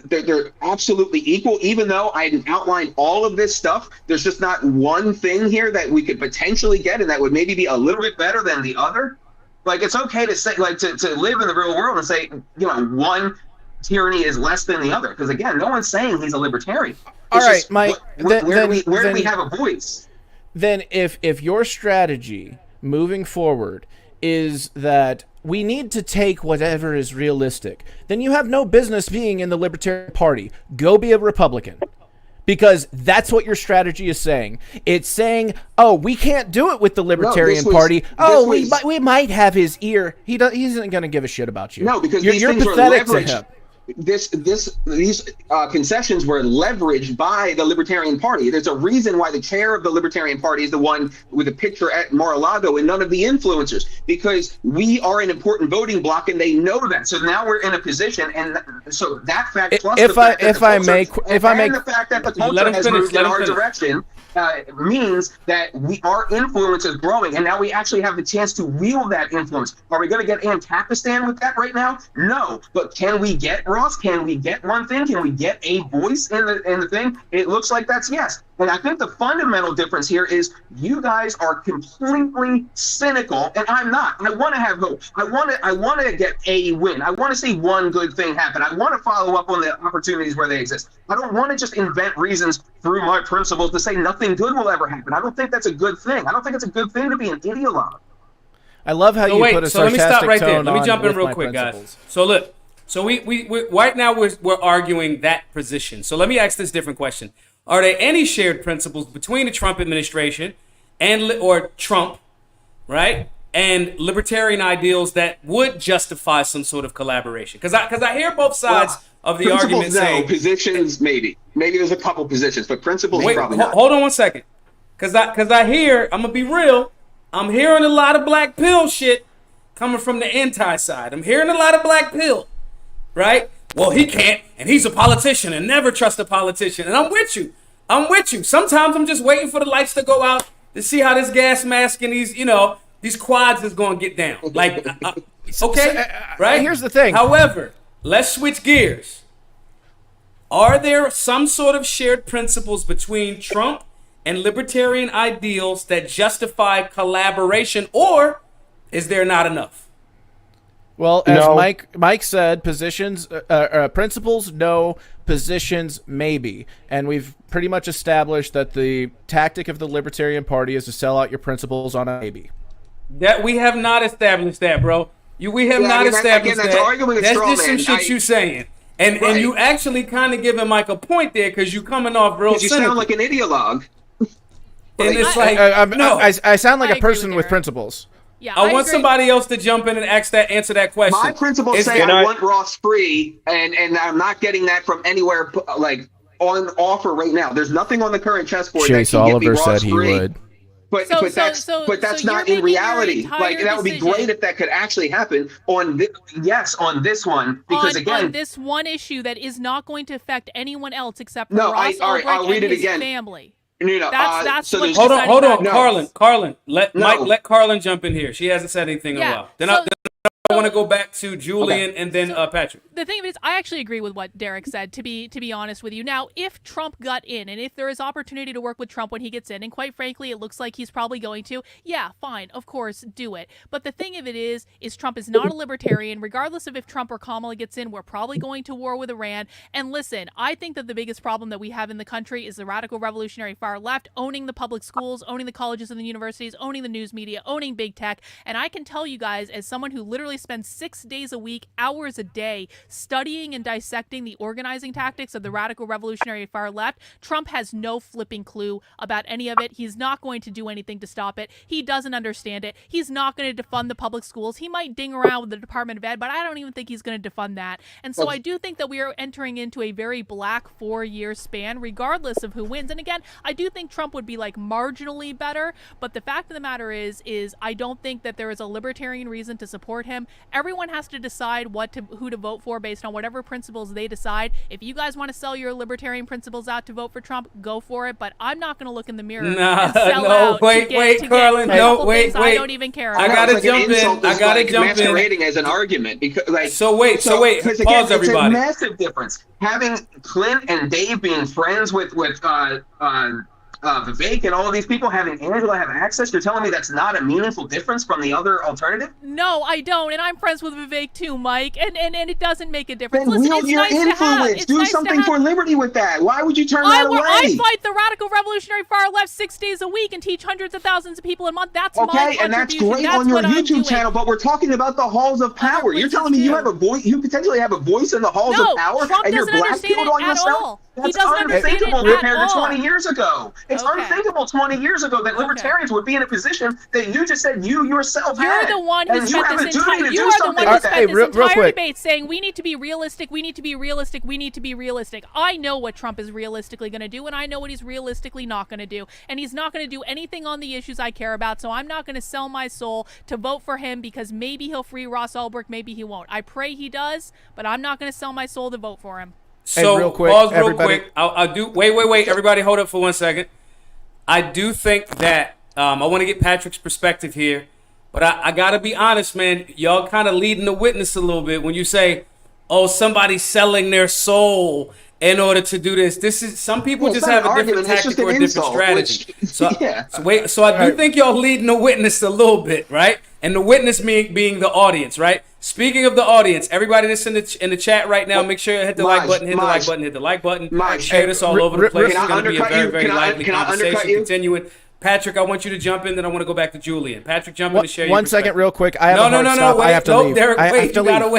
they're absolutely equal, even though I outlined all of this stuff? There's just not one thing here that we could potentially get and that would maybe be a little bit better than the other? Like, it's okay to say, to live in the real world and say, one tyranny is less than the other. Because again, no one's saying he's a libertarian. All right, Mike. Where do we have a voice? Then if your strategy moving forward is that we need to take whatever is realistic, then you have no business being in the Libertarian Party. Go be a Republican. Because that's what your strategy is saying. It's saying, we can't do it with the Libertarian Party. We might have his ear. He isn't going to give a shit about you. No, because you're pathetic to him. These concessions were leveraged by the Libertarian Party. There's a reason why the chair of the Libertarian Party is the one with a picture at Mar-a-Lago and none of the influencers, because we are an important voting bloc and they know that. So now we're in a position, and so that fact plus the fact that the fact that the culture has moved in our direction means that our influence is growing, and now we actually have the chance to wield that influence. Are we going to get Antapistan with that right now? No, but can we get Ross? Can we get one thing? Can we get a voice in the thing? It looks like that's yes. And I think the fundamental difference here is you guys are completely cynical, and I'm not. I want to have hope. I want to get a win. I want to see one good thing happen. I want to follow up on the opportunities where they exist. I don't want to just invent reasons through my principles to say nothing good will ever happen. I don't think that's a good thing. I don't think it's a good thing to be an ideologue. I love how you put a sarcastic let me stop right there. tone Let me on jump in with real my quick, principles. guys. So look, so we right now we're arguing that position. So let me ask this different question: are there any shared principles between the Trump administration or Trump, right, and libertarian ideals that would justify some sort of collaboration? Because I hear both sides of the argument saying positions maybe there's a couple positions, but principles probably not. Hold on one second, because I hear, I'm gonna be real, I'm hearing a lot of black pill shit coming from the anti-side. I'm hearing a lot of black pill, right? Well, he can't, and he's a politician, and never trust a politician. And I'm with you. Sometimes I'm just waiting for the lights to go out to see how this gas mask and these quads is going to get down. Like, okay, right? Here's the thing. However, let's switch gears. Are there some sort of shared principles between Trump and libertarian ideals that justify collaboration, or is there not enough? Well, as No. Mike said, positions, principles, no. Positions, maybe. And we've pretty much established that the tactic of the Libertarian Party is to sell out your principles on a maybe. That we have not established that, bro. We have not established that's that. arguing a That's straw just some man. shit you saying. And you actually kind of giving Mike a point there because you coming off real You cynical. sound like an ideologue. And it's like, no. I sound like I a agree person with with Eric. principles. Yeah, I want agree. somebody else to jump in and answer that question. My principles Is say there- I want Ross free, and I'm not getting that from anywhere like on offer right now. There's nothing on the current chessboard Chase that can get me Oliver Ross said he free. would. But So that's you're not in making your reality. entire Like that would be decision- great if that could actually happen on this one because on this one issue that is not going to affect anyone else except for No, Ross all right, Ulbricht I'll read and it his again. family. No, That's so what there's- Hold on, No. Carlin. Let No. Mike, let Carlin jump in here. She hasn't said anything in a Yeah, while. Then so- I want to go back to Julian and then Patrick. The thing is, I actually agree with what Derek said, to be honest with you. Now, if Trump got in, and if there is opportunity to work with Trump when he gets in, and quite frankly, it looks like he's probably going to, yeah, fine, of course, do it. But the thing of it is Trump is not a libertarian. Regardless of if Trump or Kamala gets in, we're probably going to war with Iran. And listen, I think that the biggest problem that we have in the country is the radical revolutionary far left owning the public schools, owning the colleges and the universities, owning the news media, owning big tech. And I can tell you guys, as someone who literally spends 6 days a week, hours a day, studying and dissecting the organizing tactics of the radical revolutionary far left, Trump has no flipping clue about any of it. He's not going to do anything to stop it. He doesn't understand it. He's not going to defund the public schools. He might ding around with the Department of Ed, but I don't even think he's going to defund that. And so I do think that we are entering into a very black 4-year span, regardless of who wins. And again, I do think Trump would be like marginally better, but the fact of the matter is I don't think that there is a libertarian reason to support him. Everyone has to decide who to vote for based on whatever principles they decide. If you guys want to sell your libertarian principles out to vote for Trump, go for it. But I'm not going to look in the mirror and sell out wait, Carlin, I don't even care about. I gotta It's jump an insult in. that's I gotta like jump in. masquerading as an argument because like So wait. because again, Pause, everybody. It's a massive difference. Having Clint and Dave being friends with Vivek and all of these people, having Angela have access, you're telling me that's not a meaningful difference from the other alternative? No, I don't, and I'm friends with Vivek too, Mike, and it doesn't make a difference. Then Listen, wield it's your nice to have. influence. It's Do nice to something have. for liberty with that. Why would you turn that away? I fight the radical revolutionary far left 6 days a week and teach hundreds of thousands of people a month. That's my Okay, and that's contribution. great That's on your what I'm doing. YouTube channel, but we're talking about the halls of power. You're telling me you too. have a voice, you potentially have a voice in the halls No, of power, Trump and you're doesn't understand blackpilled it on at yourself? all. He That's doesn't understand it unthinkable at compared to all. 20 years ago. It's Okay. unthinkable 20 years ago that libertarians would be in a position that you just said you yourself You're had. the one who and you spent have a this duty entire. to You do are the something one who with that. spent this real entire quick. debate saying we need to be realistic. We need to be realistic. We need to be realistic. I know what Trump is realistically going to do, and I know what he's realistically not going to do. And he's not going to do anything on the issues I care about. So I'm not going to sell my soul to vote for him because maybe he'll free Ross Ulbricht, maybe he won't. I pray he does, but I'm not going to sell my soul to vote for him. So real quick, pause real everybody- quick. I'll do. Wait. Everybody, hold up for 1 second. I do think that I want to get Patrick's perspective here, but I gotta be honest, man. Y'all kind of leading the witness a little bit when you say, "Oh, somebody's selling their soul in order to do this. This is some people It's just not have an a different argument. It's just tactic or an a different insult. strategy. Which, So, yeah. so I do think y'all leading the witness a little bit, right? And the witness being the audience, right? Speaking of the audience, everybody that's in the chat right now, make sure you hit the like button, hit the like button, hit the like button. Maj, Share this all over the place. can It's I going to be a undercut very, you? very lively Can I undercut conversation. you? Continuing. Patrick, I want you to jump in, then I want to go back to Julian. Patrick, jump in and share your One second, perspective. real quick. I have a hard stop. Wait. I have to leave. Derek, I wait. have to You gotta leave.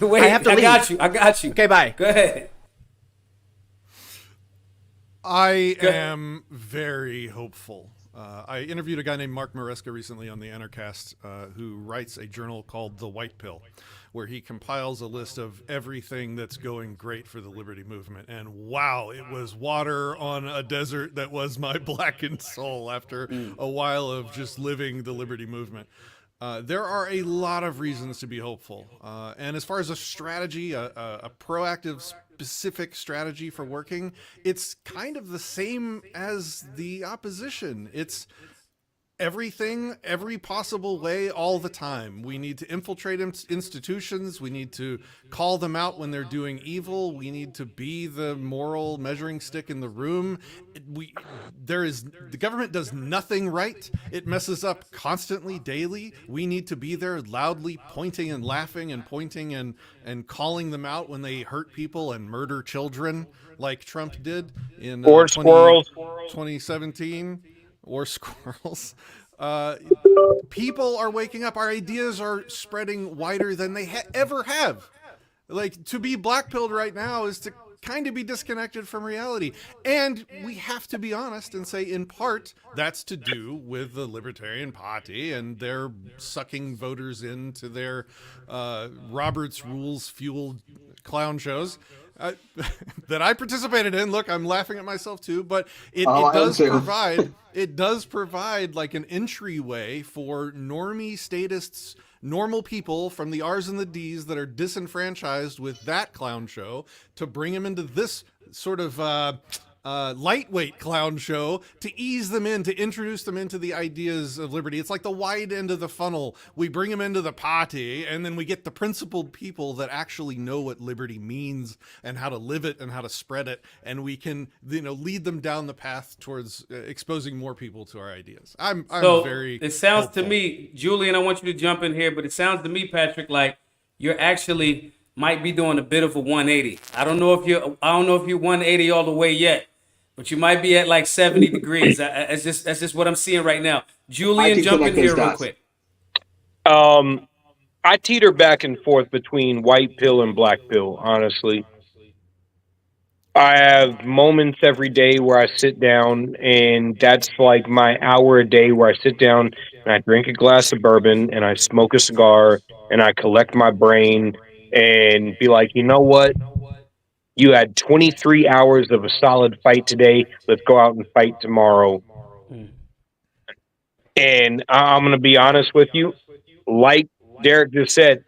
wait. I have to leave. I got you. Okay, bye. Go ahead. I am very hopeful. I interviewed a guy named Mark Maresca recently on the Entercast who writes a journal called The White Pill, where he compiles a list of everything that's going great for the liberty movement. And wow, it was water on a desert that was my blackened soul after a while of just living the liberty movement. There are a lot of reasons to be hopeful. And as far as a strategy, a proactive, specific strategy for working, it's kind of the same as the opposition. It's everything, every possible way, all the time. We need to infiltrate institutions. We need to call them out when they're doing evil. We need to be the moral measuring stick in the room. The government does nothing right. It messes up constantly, daily. We need to be there loudly pointing and laughing and pointing and calling them out when they hurt people and murder children like Trump did in squirrels. 2017. Or squirrels. People are waking up. Our ideas are spreading wider than they ever have. Like, to be black-pilled right now is to kind of be disconnected from reality. And we have to be honest and say, in part, that's to do with the Libertarian Party and their sucking voters into their Robert's Rules-fueled clown shows. That I participated in. Look, I'm laughing at myself too, but it does provide like an entryway for normie statists, normal people from the R's and the D's that are disenfranchised with that clown show to bring them into this sort of lightweight clown show to ease them in, to introduce them into the ideas of liberty. It's like the wide end of the funnel. We bring them into the party, and then we get the principled people that actually know what liberty means and how to live it and how to spread it, and we can, lead them down the path towards exposing more people to our ideas. I'm very it sounds hopeful. to me, Julian, I want you to jump in here, but it sounds to me, Patrick, like you're actually might be doing a bit of a 180. I don't know if you're 180 all the way yet, but you might be at like 70 degrees. That's just what I'm seeing right now. Julian, jump in here real quick. I teeter back and forth between white pill and black pill, honestly. I have moments every day where I sit down, and that's like my hour a day where I sit down and I drink a glass of bourbon and I smoke a cigar and I collect my brain and be like, you know what? You had 23 hours of a solid fight today. Let's go out and fight tomorrow. And I'm going to be honest with you. Like Derek just said,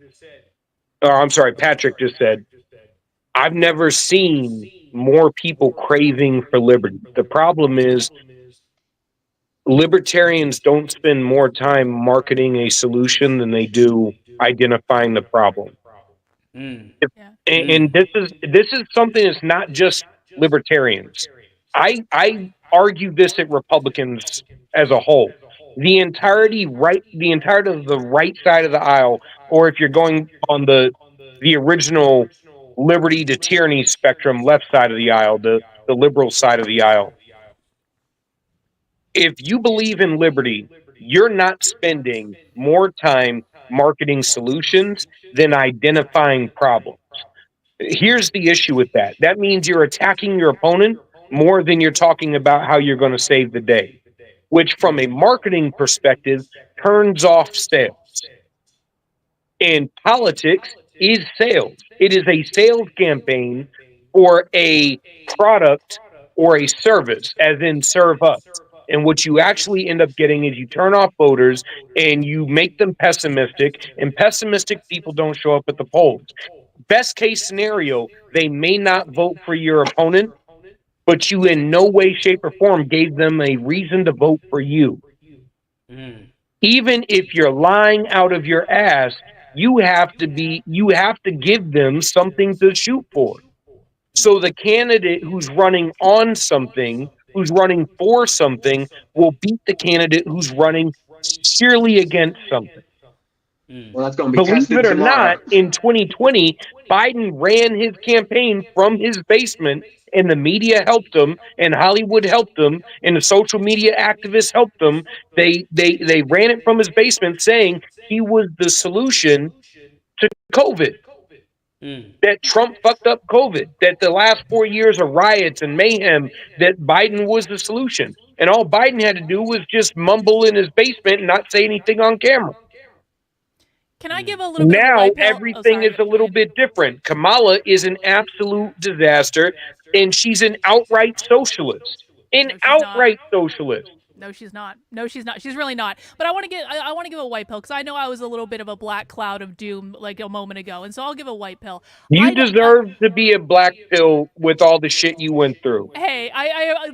Patrick just said, I've never seen more people craving for liberty. The problem is libertarians don't spend more time marketing a solution than they do identifying the problem. And this is something that's not just libertarians. I argue this at Republicans as a whole. The entirety of the right side of the aisle, or if you're going on the original liberty to tyranny spectrum, left side of the aisle, the liberal side of the aisle. If you believe in liberty, you're not spending more time marketing solutions than identifying problems. Here's the issue with that. That means you're attacking your opponent more than you're talking about how you're going to save the day, which from a marketing perspective turns off sales. And politics is sales. It is a sales campaign for a product or a service, as in serve us. And what you actually end up getting is you turn off voters and you make them pessimistic, and pessimistic people don't show up at the polls. Best case scenario, they may not vote for your opponent, but you in no way, shape, or form gave them a reason to vote for you. Even if you're lying out of your ass, you have to give them something to shoot for. So the candidate who's running on something, who's running for something, will beat the candidate who's running sheerly against something. Well, that's going to be Believe tested it or tomorrow. not, in 2020, Biden ran his campaign from his basement, and the media helped him, and Hollywood helped him, and the social media activists helped him. They ran it from his basement, saying he was the solution to COVID. That Trump fucked up COVID. That the last 4 years of riots and mayhem, that Biden was the solution, and all Biden had to do was just mumble in his basement and not say anything on camera. Can I give a little bit of a Now white pill? Oh, everything sorry. is a little bit different. Kamala is an absolute disaster, and she's an outright socialist. An No, she's not. outright socialist. No, she's not. No, she's not. She's really not. But I want to get. I want to give a white pill because I know I was a little bit of a black cloud of doom like a moment ago, and so I'll give a white pill. You I don't- deserve to be a black pill with all the shit you went through. Hey,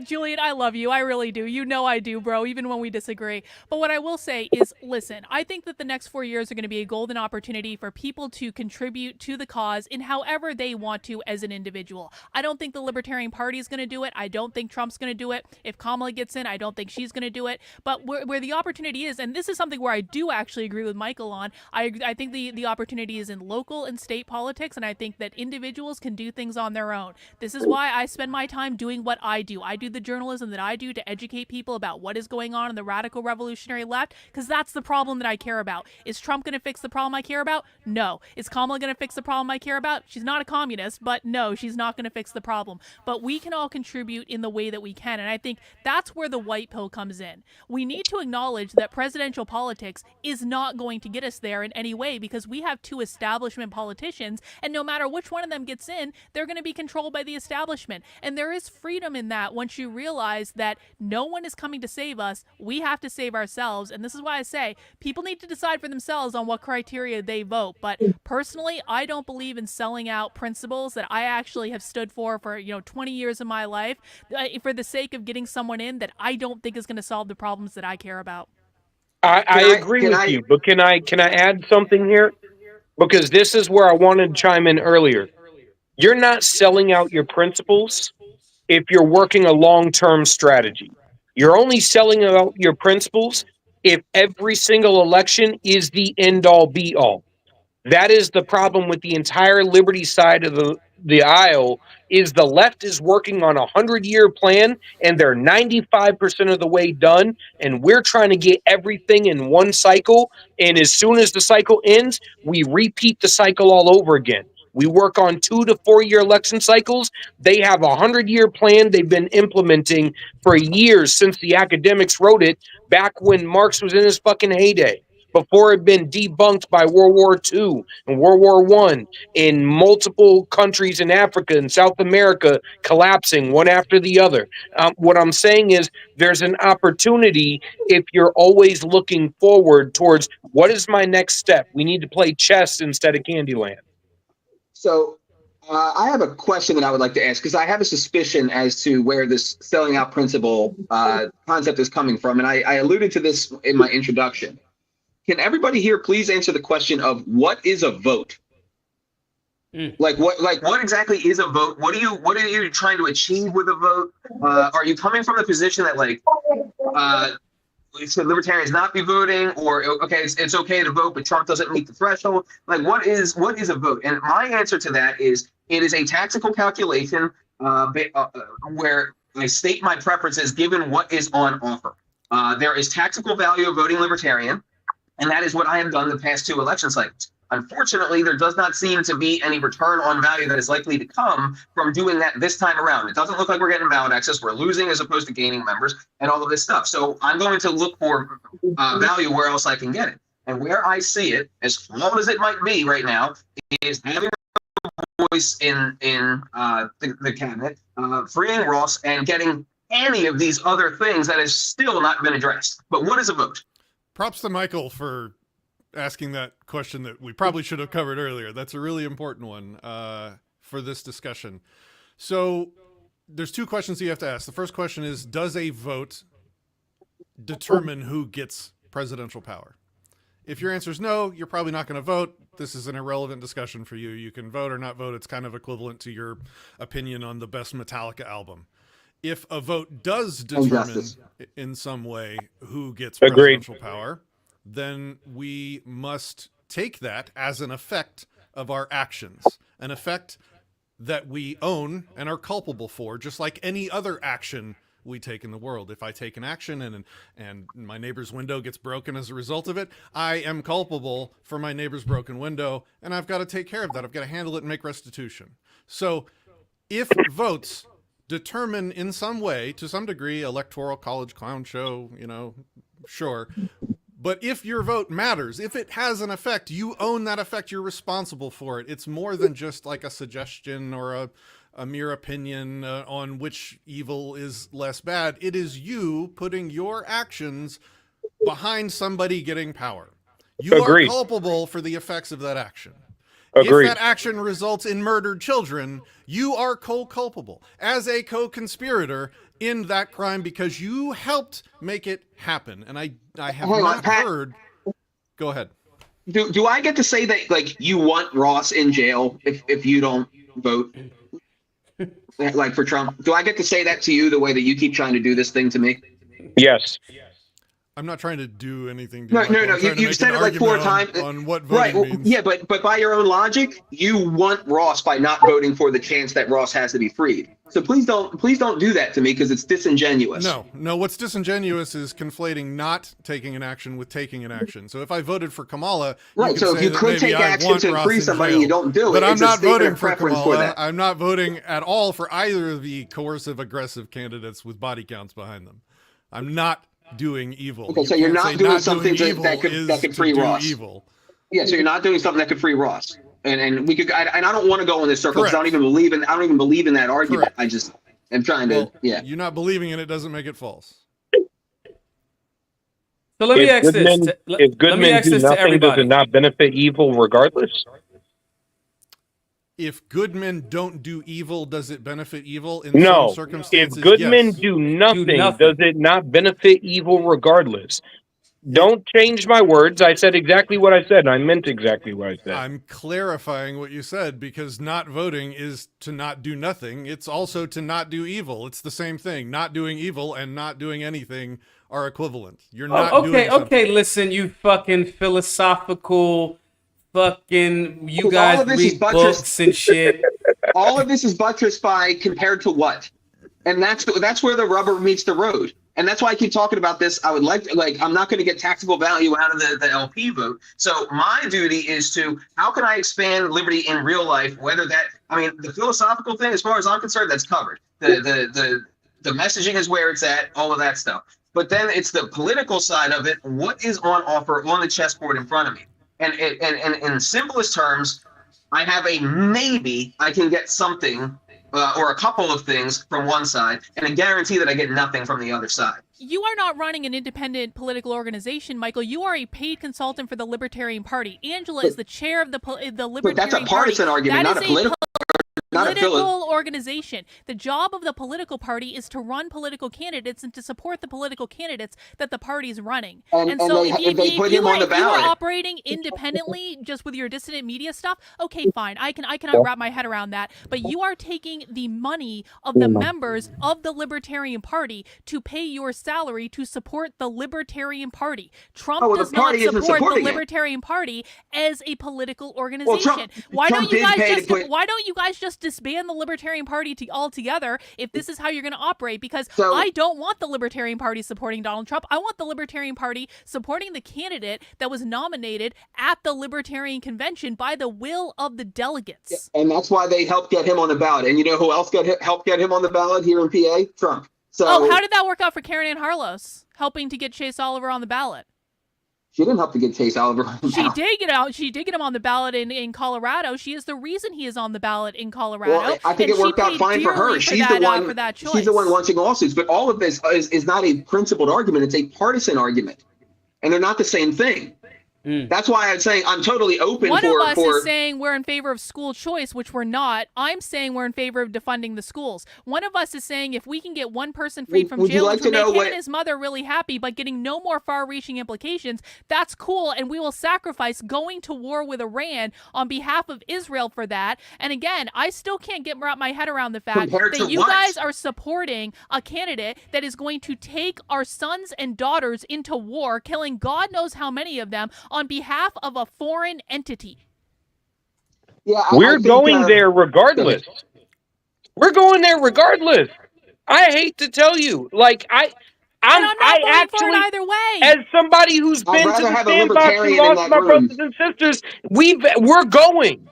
Julian, I love you. I really do. You know I do, bro, even when we disagree. But what I will say is, listen, I think that the next 4 years are going to be a golden opportunity for people to contribute to the cause in however they want to as an individual. I don't think the Libertarian Party is going to do it. I don't think Trump's going to do it. If Kamala gets in, I don't think she's going to do it. But where the opportunity is, and this is something where I do actually agree with Michael on, I think the opportunity is in local and state politics, and I think that individuals can do things on their own. This is why I spend my time doing what I do. I do the journalism that I do to educate people about what is going on in the radical revolutionary left, because that's the problem that I care about. Is Trump going to fix the problem I care about? No. Is Kamala going to fix the problem I care about? She's not a communist, but no, she's not going to fix the problem. But we can all contribute in the way that we can, and I think that's where the white pill comes in. We need to acknowledge that presidential politics is not going to get us there in any way because we have two establishment politicians, and no matter which one of them gets in, they're going to be controlled by the establishment. And there is freedom in that once you realize that no one is coming to save us. We have to save ourselves. And this is why I say people need to decide for themselves on what criteria they vote. But personally, I don't believe in selling out principles that I actually have stood for 20 years of my life for the sake of getting someone in that I don't think is going to solve the problems that I care about. I agree with you, but can I add something here? Because this is where I wanted to chime in earlier. You're not selling out your principles if you're working a long-term strategy. You're only selling out your principles if every single election is the end-all, be-all. That is the problem with the entire liberty side of the aisle, is the left is working on a 100-year plan, and they're 95% of the way done, and we're trying to get everything in one cycle, and as soon as the cycle ends, we repeat the cycle all over again. We work on 2 to 4 year election cycles. They have a 100-year plan they've been implementing for years since the academics wrote it back when Marx was in his fucking heyday, before it had been debunked by World War II and World War I, in multiple countries in Africa and South America collapsing one after the other. What I'm saying is there's an opportunity if you're always looking forward towards what is my next step. We need to play chess instead of Candyland. So I have a question that I would like to ask because I have a suspicion as to where this selling out principle concept is coming from. And I alluded to this in my introduction. Can everybody here please answer the question of what is a vote? Like what exactly is a vote? What are you trying to achieve with a vote? Are you coming from the position that should libertarians not be voting, or okay, it's okay to vote, but Trump doesn't meet the threshold? Like what is a vote? And my answer to that is it is a tactical calculation where I state my preferences given what is on offer. There is tactical value of voting libertarian. And that is what I have done the past 2 election cycles. Unfortunately, there does not seem to be any return on value that is likely to come from doing that this time around. It doesn't look like we're getting ballot access. We're losing as opposed to gaining members and all of this stuff. So I'm going to look for value where else I can get it. And where I see it, as flawed as it might be right now, is having a voice in the cabinet, freeing Ross, and getting any of these other things that has still not been addressed. But what is a vote? Props to Michael for asking that question that we probably should have covered earlier. That's a really important one for this discussion. So there's 2 questions you have to ask. The first question is, does a vote determine who gets presidential power? If your answer is no, you're probably not going to vote. This is an irrelevant discussion for you. You can vote or not vote. It's kind of equivalent to your opinion on the best Metallica album. If a vote does determine in some way who gets presidential power, then we must take that as an effect of our actions, an effect that we own and are culpable for, just like any other action we take in the world. If I take an action and my neighbor's window gets broken as a result of it, I am culpable for my neighbor's broken window, and I've got to take care of that. I've got to handle it and make restitution. So if votes determine in some way, to some degree, electoral college clown show, sure. But if your vote matters, if it has an effect, you own that effect. You're responsible for it. It's more than just like a suggestion or a mere opinion on which evil is less bad. It is you putting your actions behind somebody getting power. You are culpable for the effects of that action. If that action results in murdered children, you are co-culpable as a co-conspirator in that crime because you helped make it happen. And I have not heard. Go ahead. Do I get to say that, like, you want Ross in jail if you don't vote, like, for Trump? Do I get to say that to you the way that you keep trying to do this thing to me? Yes. I'm not trying to do anything. No. You've said it like 4 times on what voting means. Yeah, but by your own logic, you want Ross by not voting for the chance that Ross has to be freed. So please don't do that to me because it's disingenuous. No. What's disingenuous is conflating not taking an action with taking an action. So if I voted for Kamala, right. So if you could take action to free somebody, you don't do it. But I'm not voting for Kamala. I'm not voting at all for either of the coercive, aggressive candidates with body counts behind them. I'm not doing evil. Okay, so you're not doing something that could free Ross. Evil. Yeah, so you're not doing something that could free Ross. And we could. I don't want to go in this circle because I don't even believe in that argument. Correct. I just am trying to. Yeah. You not believing in it doesn't make it false. So let me ask this. If good men do nothing, does it not benefit evil regardless? If good men don't do evil, does it benefit evil in some circumstances? If good men do nothing, does it not benefit evil regardless? Don't change my words. I said exactly what I said, and I meant exactly what I said. I'm clarifying what you said because not voting is to not do nothing. It's also to not do evil. It's the same thing. Not doing evil and not doing anything are equivalent. You're not doing something. Okay, listen, you fucking philosophical fucking, you guys read books and shit. All of this is buttressed by compared to what? And that's where the rubber meets the road. And that's why I keep talking about this. I would like to, I'm not going to get taxable value out of the LP vote. So my duty is to, how can I expand liberty in real life? Whether that, the philosophical thing, as far as I'm concerned, that's covered. The messaging is where it's at, all of that stuff. But then it's the political side of it. What is on offer on the chessboard in front of me? And in simplest terms, I have a maybe I can get something or a couple of things from one side, and a guarantee that I get nothing from the other side. You are not running an independent political organization, Michael. You are a paid consultant for the Libertarian Party. Angela is the chair of the Libertarian Party. But that's a partisan argument, not a political. Political organization. The job of the political party is to run political candidates and to support the political candidates that the party's running. And so if you are operating independently just with your dissident media stuff, okay, fine. I cannot wrap my head around that. But you are taking the money of the members of the Libertarian Party to pay your salary to support the Libertarian Party. Trump does not support the Libertarian Party as a political organization. Why don't you guys just disband the Libertarian Party altogether if this is how you're going to operate? Because I don't want the Libertarian Party supporting Donald Trump. I want the Libertarian Party supporting the candidate that was nominated at the Libertarian Convention by the will of the delegates. And that's why they helped get him on the ballot. And you know who else helped get him on the ballot here in PA? Trump. So, how did that work out for Karen Ann Harlos, helping to get Chase Oliver on the ballot? She didn't help to get Chase Oliver on the ballot. She did get him on the ballot in Colorado. She is the reason he is on the ballot in Colorado. Well, I think it worked out fine for her. She's the one launching lawsuits. But all of this is not a principled argument. It's a partisan argument. And they're not the same thing. That's why I'm saying I'm totally open One for of us is saying we're in favor of school choice, which we're not. I'm saying we're in favor of defunding the schools. One of us is saying if we can get one person freed from Would you jail, like which would to know make him what- and his mother really happy, but getting no more far-reaching implications, that's cool, and we will sacrifice going to war with Iran on behalf of Israel for that. And again, I still can't wrap my head around the fact Compared to that you what? guys are supporting a candidate that is going to take our sons and daughters into war, killing God knows how many of them on behalf of a foreign entity. Yeah, We're going there regardless. We're going there regardless. I hate to tell you, like And I'm not voting for it either way. as somebody who's I'd been to rather the have a sandbox and libertarian in lost that my room. brothers and sisters, we're going.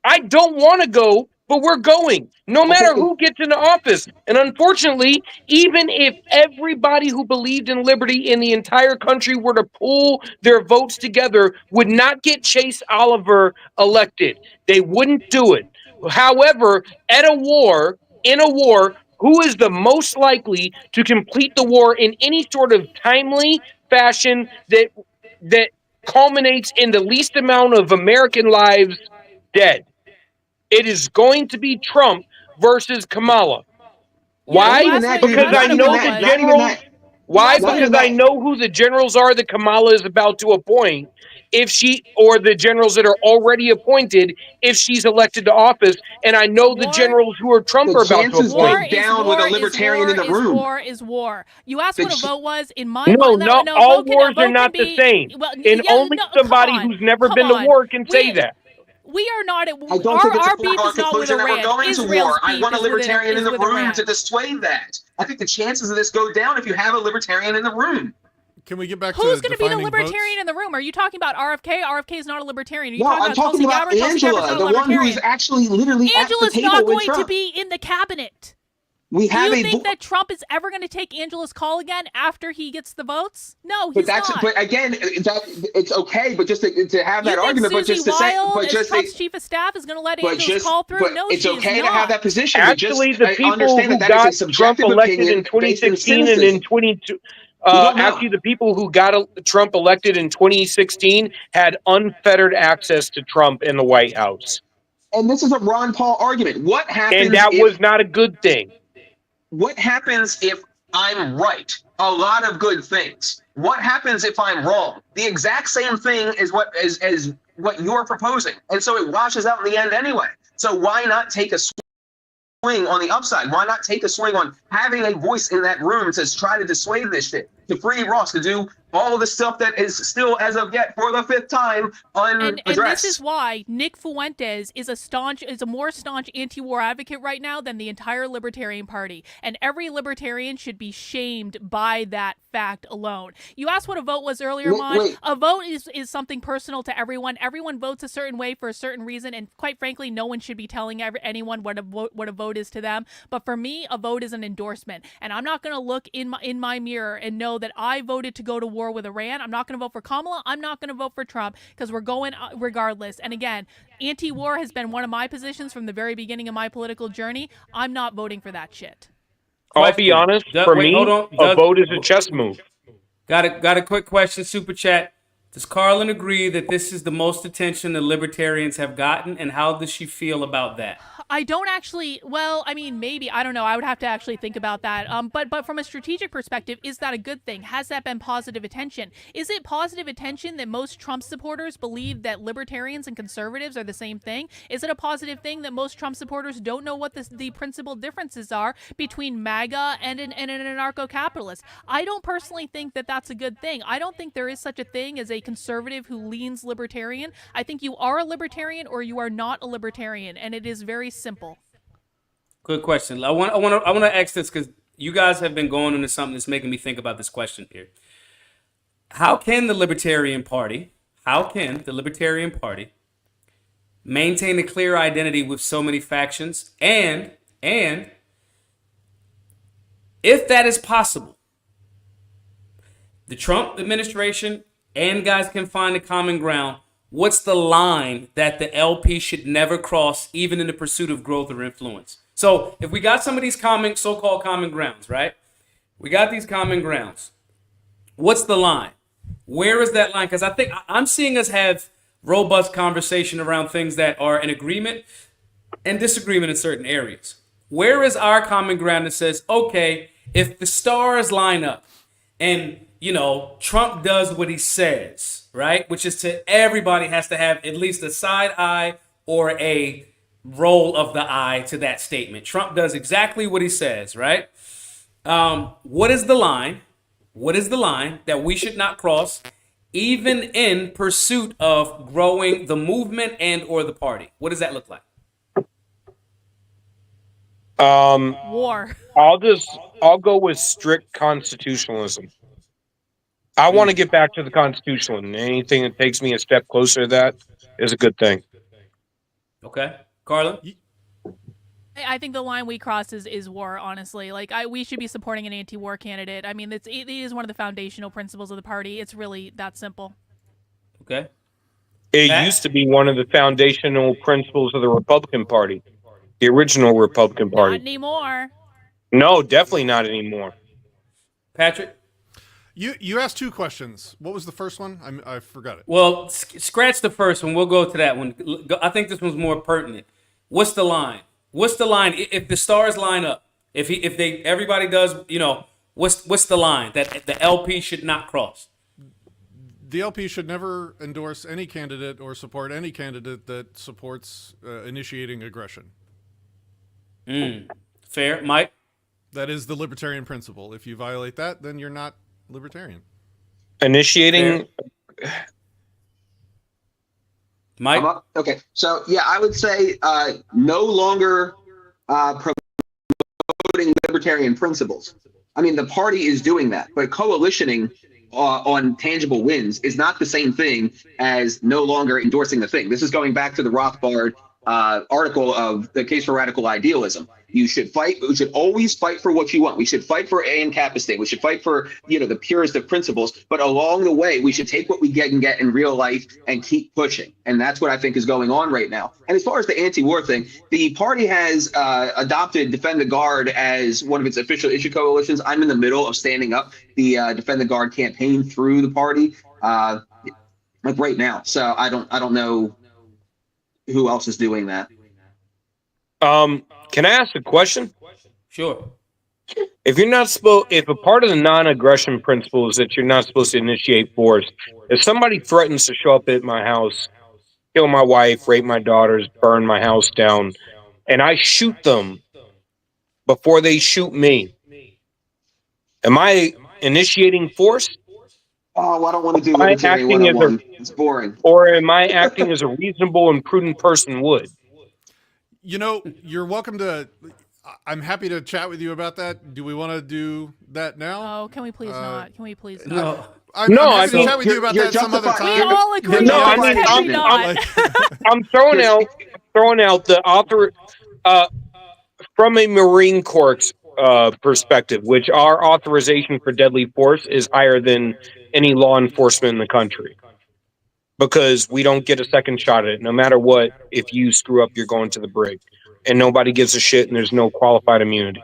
I don't want to go, but we're going. No matter who gets into office. And unfortunately, even if everybody who believed in liberty in the entire country were to pull their votes together, would not get Chase Oliver elected. They wouldn't do it. However, in a war, who is the most likely to complete the war in any sort of timely fashion that culminates in the least amount of American lives dead? It is going to be Trump versus Kamala. Why? you asked what- you Because asked I what know vote the was. generals. Why? asked what Because it I was. know who the generals are that Kamala is about to appoint. If she, or the generals that are already appointed, if she's elected to office, and I know the War- generals who are Trump The are about to chances appoint. War go is down war with a is libertarian war in the is room. war is war. You asked The what a ch- vote was in my No, mind. not No, all vote can, wars a vote are not can the be, same. Well, And only somebody who's never been to war can say that. We are not. I don't think it's a Our beef foregone is not with conclusion that we're Iran. going Israel's to war. I beef want a is with libertarian in the room Iran. to dissuade that. I think the chances of this go down if you have a libertarian in the room. Can we get back Who's to going to be the defining libertarian votes? in the room? Are you talking about RFK? RFK is not a libertarian. Are you No, talking I'm about talking Tulsi about Gabbard? Tulsi Gabbard's Angela, not the a one who is libertarian. actually literally at the Angela's table not with going to Trump. be in the cabinet. We Do have you a think that Trump is ever going to take Angela's call again after he gets the votes? No, but he's that's not. but again that it's okay, but just to have You that think argument, but Susie just to say, Wild, but as just Trump's chief of staff, is going to let but Angela's just call through? but No, it's she okay is to not. have that position. Actually, the I people understand who that got is a Trump subjective elected in opinion based on 2016 and in cynicism. 22, We don't know. actually, the people who got Trump elected in 2016 had unfettered access to Trump in the White House. And this is a Ron Paul argument. What happens And that if was not a good thing. what happens if I'm right? A lot of good things. What happens if I'm wrong? The exact same thing is as what you're proposing. And so it washes out in the end anyway. So why not take a swing on the upside? Why not take a swing on having a voice in that room to try to dissuade this shit? To free Ross to do all of the stuff that is still, as of yet, for the fifth time, And unaddressed. this is why Nick Fuentes is a more staunch anti-war advocate right now than the entire Libertarian Party. And every Libertarian should be shamed by that fact alone. You asked what a vote was earlier, Maj. Wait. A vote is something personal to everyone. Everyone votes a certain way for a certain reason, and quite frankly, no one should be telling anyone what a vote is to them. But for me, a vote is an endorsement, and I'm not going to look in my mirror and know that I voted to go to war with Iran. I'm not going to vote for Kamala. I'm not going to vote for Trump, because we're going regardless. And again, anti-war has been one of my positions from the very beginning of my political journey. I'm not voting for that shit. I'll be honest, for me, hold on. a vote is a chess move. Got a quick question, super chat. Does Carlin agree that this is the most attention the libertarians have gotten, and how does she feel about that? I don't actually. Well, I mean, maybe, I don't know. I would have to actually think about that. But from a strategic perspective, is that a good thing? Has that been positive attention? Is it positive attention that most Trump supporters believe that libertarians and conservatives are the same thing? Is it a positive thing that most Trump supporters don't know what the principal differences are between MAGA and an anarcho-capitalist? I don't personally think that that's a good thing. I don't think there is such a thing as a conservative who leans libertarian. I think you are a libertarian or you are not a libertarian, and it is very simple. Good question. I want to ask this because you guys have been going into something that's making me think about this question here. How can the Libertarian Party maintain a clear identity with so many factions? And if that is possible, the Trump administration and guys can find a common ground. What's the line that the LP should never cross, even in the pursuit of growth or influence? So if we got some of these so-called common grounds, right? We got these common grounds. What's the line? Where is that line? Because I think I'm seeing us have robust conversation around things that are in agreement and disagreement in certain areas. Where is our common ground that says, okay, if the stars line up and, Trump does what he says, right? Which is to everybody has to have at least a side eye or a roll of the eye to that statement. Trump does exactly what he says, right? What is the line? What is the line that we should not cross, even in pursuit of growing the movement and or the party? What does that look like? War. I'll go with strict constitutionalism. I want to get back to the Constitution, and anything that takes me a step closer to that is a good thing. Okay. Carla? I think the line we cross is war, honestly. Like, we should be supporting an anti-war candidate. I mean, it is one of the foundational principles of the party. It's really that simple. Okay. It Pat? used to be one of the foundational principles of the Republican Party, the original Republican Not Party. anymore. No, definitely not anymore. Patrick? You asked two questions. What was the first one? I forgot it. Well, scratch the first one. We'll go to that one. I think this one's more pertinent. What's the line? What's the line? If the stars line up, if everybody does, what's the line that the LP should not cross? The LP should never endorse any candidate or support any candidate that supports initiating aggression. Fair, Mike. That is the libertarian principle. If you violate that, then you're not libertarian. Initiating. Mike. Okay, so yeah, I would say no longer promoting libertarian principles. I mean, the party is doing that, but coalitioning on tangible wins is not the same thing as no longer endorsing the thing. This is going back to the Rothbard article of the case for radical idealism. You should fight. We should always fight for what you want. We should fight for ancapistate. We should fight for, the purest of principles. But along the way, we should take what we can get in real life and keep pushing. And that's what I think is going on right now. And as far as the anti-war thing, the party has adopted Defend the Guard as one of its official issue coalitions. I'm in the middle of standing up the Defend the Guard campaign through the party, like right now. So I don't know who else is doing that. Can I ask a question? Sure. If a part of the non-aggression principle is that you're not supposed to initiate force, if somebody threatens to show up at my house, kill my wife, rape my daughters, burn my house down, and I shoot them before they shoot me, am I initiating force? Oh, I don't want to do Am I libertarian acting as 101. It's boring. Or am I acting as a reasonable and prudent person would? You're welcome to. I'm happy to chat with you about that. Do we want to do that now? Oh, can we please not? Can we please No. not? I'm happy to chat with you about you're that some other justified- We time. all agree. No, on I this. mean, Can we not? I'm throwing out the author from a Marine Corps perspective, which our authorization for deadly force is higher than any law enforcement in the country, because we don't get a second shot at it. No matter what, if you screw up, you're going to the brig, and nobody gives a shit, and there's no qualified immunity.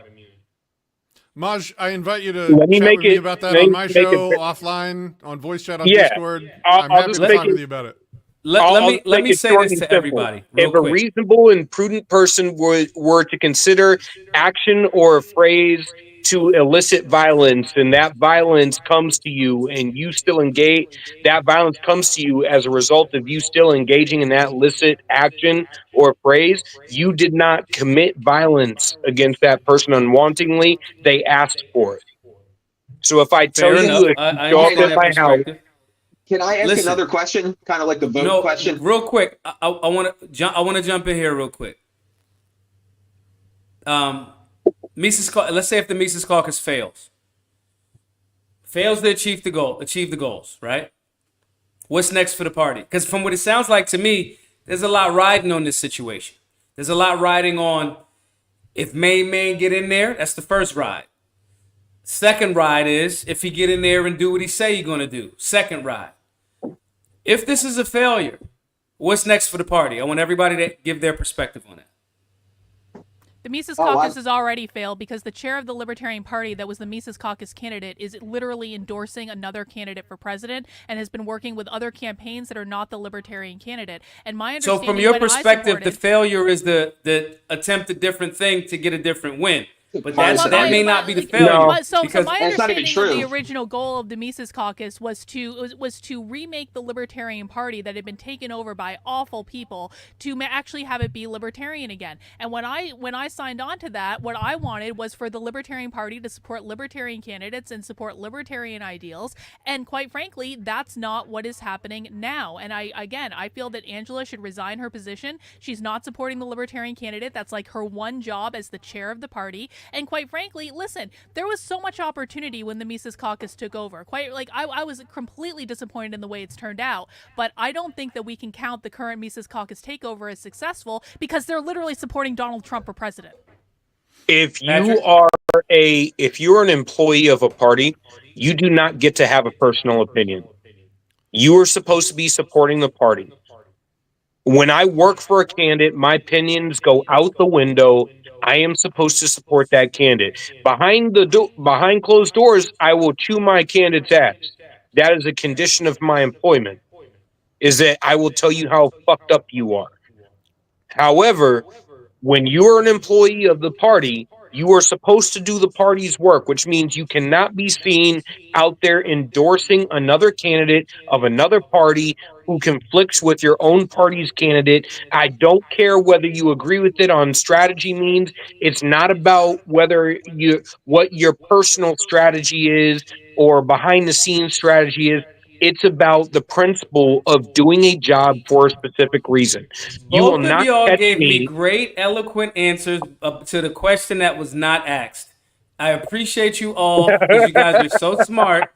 Maj, I invite you to Let me chat make with me it- about that let on me my make show, it- offline, on voice chat on Yeah. Discord. I'll I'm happy just to make talk it- with you about it. Let me make it say short this and to simple. everybody real If a quick. reasonable and prudent person were to consider action or a phrase to elicit violence, and that violence comes to you and you still engage, that violence comes to you as a result of you still engaging in that illicit action or phrase, you did not commit violence against that person unwantingly. They asked for it. So if I tell Fair you enough. if I you show up understand at that my house, perspective. Can I ask Listen. another question? Kind of like the vote No, question. real quick. I want to jump in here real quick. Let's say if the Mises Caucus fails to achieve the goals, right? What's next for the party? Because from what it sounds like to me, there's a lot riding on this situation. There's a lot riding on if Main Man get in there. That's the first ride. Second ride is if he get in there and do what he say he's gonna do. Second ride. If this is a failure, what's next for the party? I want everybody to give their perspective on it. The Mises Oh, Caucus has already failed because the chair of the Libertarian Party that was the Mises Caucus candidate is literally endorsing another candidate for president and has been working with other campaigns that are not the Libertarian candidate. And my So understanding, from your when I perspective, the supported, failure is the attempt a different thing to get a different win. But Partisan that may argument. not be the like, failure. No. so because my And it's not even understanding of the true. original goal of the Mises Caucus was to remake the Libertarian Party that had been taken over by awful people to actually have it be libertarian again. And when I signed on to that, what I wanted was for the Libertarian Party to support libertarian candidates and support libertarian ideals. And quite frankly, that's not what is happening now. And I feel that Angela should resign her position. She's not supporting the libertarian candidate. That's like her one job as the chair of the party. And quite frankly, listen, there was so much opportunity when the Mises Caucus took over. I was completely disappointed in the way it's turned out, but I don't think that we can count the current Mises Caucus takeover as successful because they're literally supporting Donald Trump for president. If Patrick? if you're an employee of a party, you do not get to have a personal opinion. You are supposed to be supporting the party. When I work for a candidate, my opinions go out the window. I am supposed to support that candidate. Behind closed doors, I will chew my candidate's ass. That is a condition of my employment. Is that I will tell you how fucked up you are. However, when you are an employee of the party, you are supposed to do the party's work, which means you cannot be seen out there endorsing another candidate of another party who conflicts with your own party's candidate. I don't care whether you agree with it on strategy means. It's not about what your personal strategy is or behind the scenes strategy is. It's about the principle of doing a job for a specific reason. You will Both of not y'all catch gave me me. great, eloquent answers to the question that was not asked. I appreciate you all because you guys are so smart.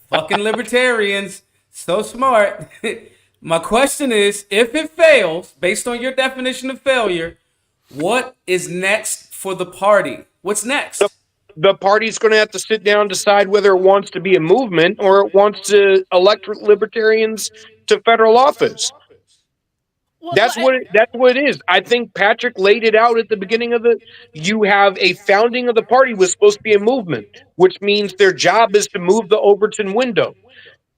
Fucking libertarians, so smart. My question is, if it fails, based on your definition of failure, what is next for the party? What's next? The party's going to have to sit down and decide whether it wants to be a movement or it wants to elect libertarians to federal office. That's what it is. I think Patrick laid it out at the beginning of the. You have a founding of the party was supposed to be a movement, which means their job is to move the Overton window.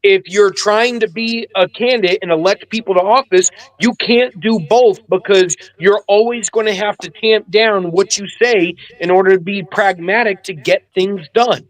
If you're trying to be a candidate and elect people to office, you can't do both because you're always going to have to tamp down what you say in order to be pragmatic to get things done.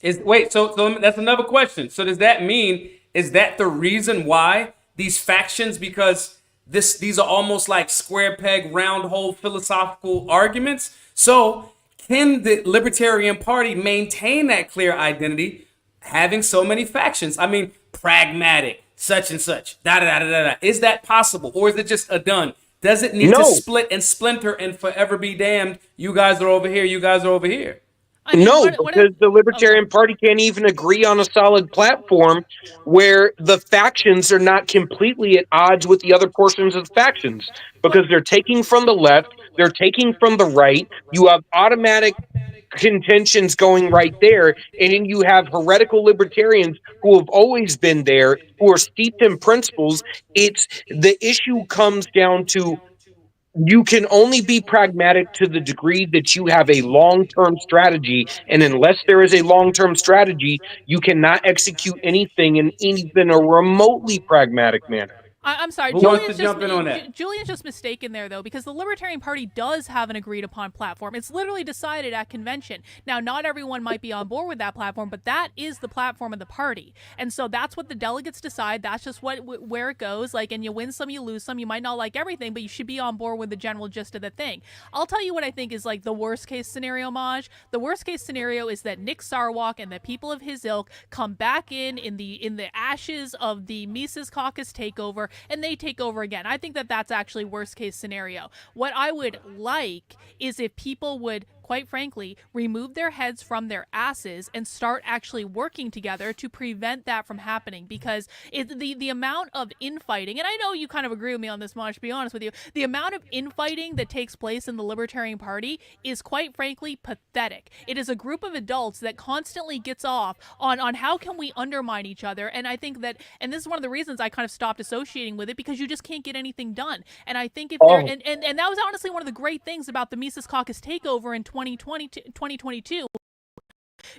So that's another question. So does that mean, is that the reason why these factions, because these are almost like square peg round hole philosophical arguments? So can the Libertarian Party maintain that clear identity having so many factions? I mean, pragmatic, such and such, da da da da da. Is that possible, or is it just a done? Does it need to split and splinter and forever be damned? You guys are over here. You guys are over here. Because the Libertarian Party can't even agree on a solid platform where the factions are not completely at odds with the other portions of the factions because they're taking from the left, they're taking from the right. You have automatic contentions going right there, and then you have heretical libertarians who have always been there, who are steeped in principles. It's the issue comes down to you can only be pragmatic to the degree that you have a long-term strategy. And unless there is a long-term strategy, you cannot execute anything in even a remotely pragmatic manner. I'm sorry, Who wants to jump in on that? Julian's just mistaken there, though, because the Libertarian Party does have an agreed-upon platform. It's literally decided at convention. Now, not everyone might be on board with that platform, but that is the platform of the party, and so that's what the delegates decide. That's just where it goes. Like, and you win some, you lose some. You might not like everything, but you should be on board with the general gist of the thing. I'll tell you what I think is like the worst-case scenario, Maj. The worst-case scenario is that Nick Sarwark and the people of his ilk come back in the ashes of the Mises Caucus takeover, and they take over again. I think that that's actually worst case scenario. What I would like is if people would quite frankly, remove their heads from their asses and start actually working together to prevent that from happening. Because the amount of infighting, and I know you kind of agree with me on this, Maj, to be honest with you, the amount of infighting that takes place in the Libertarian Party is quite frankly pathetic. It is a group of adults that constantly gets off on how can we undermine each other. And I think that, and this is one of the reasons I kind of stopped associating with it, because you just can't get anything done. And I think if there, and that was honestly one of the great things about the Mises Caucus takeover in 2022,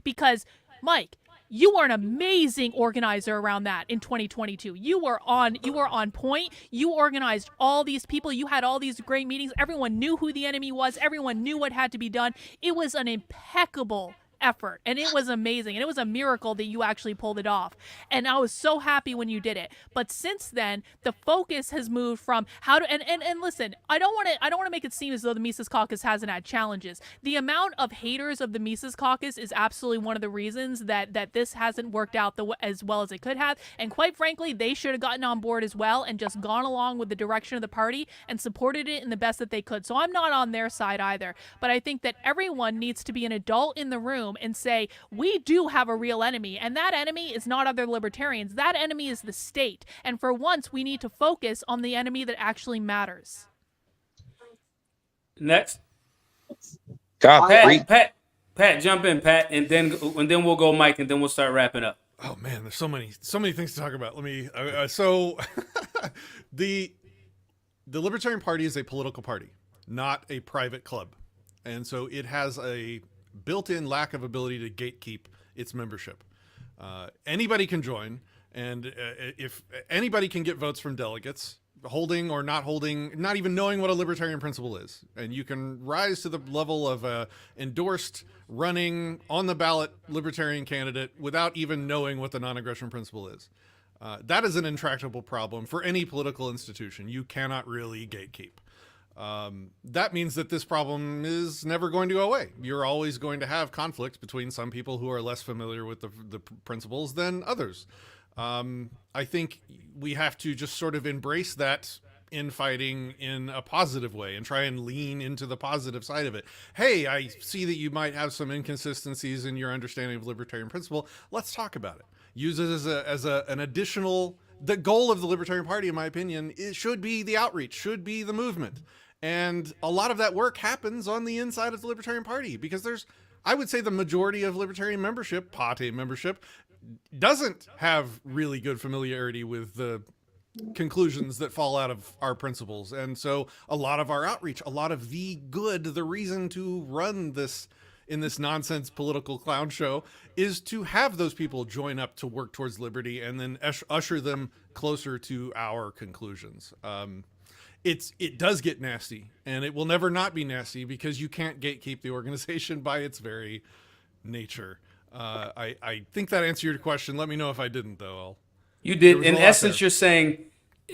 because Mike, you were an amazing organizer around that in 2022. You were on point. You organized all these people. You had all these great meetings. Everyone knew who the enemy was. Everyone knew what had to be done. It was an impeccable effort, and it was amazing, and it was a miracle that you actually pulled it off, and I was so happy when you did it. But since then, the focus has moved from how to, and listen, I don't want to make it seem as though the Mises Caucus hasn't had challenges. The amount of haters of the Mises Caucus is absolutely one of the reasons that this hasn't worked out as well as it could have, and quite frankly, they should have gotten on board as well and just gone along with the direction of the party and supported it in the best that they could. So I'm not on their side either, but I think that everyone needs to be an adult in the room and say, we do have a real enemy, and that enemy is not other libertarians. That enemy is the state. And for once, we need to focus on the enemy that actually matters. Next. God, Pat, jump in, Pat, and then we'll go Mike, and then we'll start wrapping up. Oh man, there's so many things to talk about. Let me. So, the Libertarian Party is a political party, not a private club, and so it has a built-in lack of ability to gatekeep its membership. Anybody can join, and if anybody can get votes from delegates, holding or not holding, not even knowing what a libertarian principle is, and you can rise to the level of a endorsed, running, on the ballot libertarian candidate without even knowing what the non-aggression principle is. That is an intractable problem for any political institution. You cannot really gatekeep. That means that this problem is never going to go away. You're always going to have conflict between some people who are less familiar with the principles than others. I think we have to just sort of embrace that infighting in a positive way and try and lean into the positive side of it. Hey, I see that you might have some inconsistencies in your understanding of libertarian principle. Let's talk about it. Use it as an additional. The goal of the Libertarian Party, in my opinion, should be the outreach, should be the movement. And a lot of that work happens on the inside of the Libertarian Party, because I would say the majority of Libertarian membership, party membership, doesn't have really good familiarity with the conclusions that fall out of our principles. And so a lot of our outreach, a lot of the reason to run this in this nonsense political clown show is to have those people join up to work towards liberty and then usher them closer to our conclusions. It does get nasty, and it will never not be nasty, because you can't gatekeep the organization by its very nature. I think that answered your question. Let me know if I didn't, though. You did. In essence, you're saying,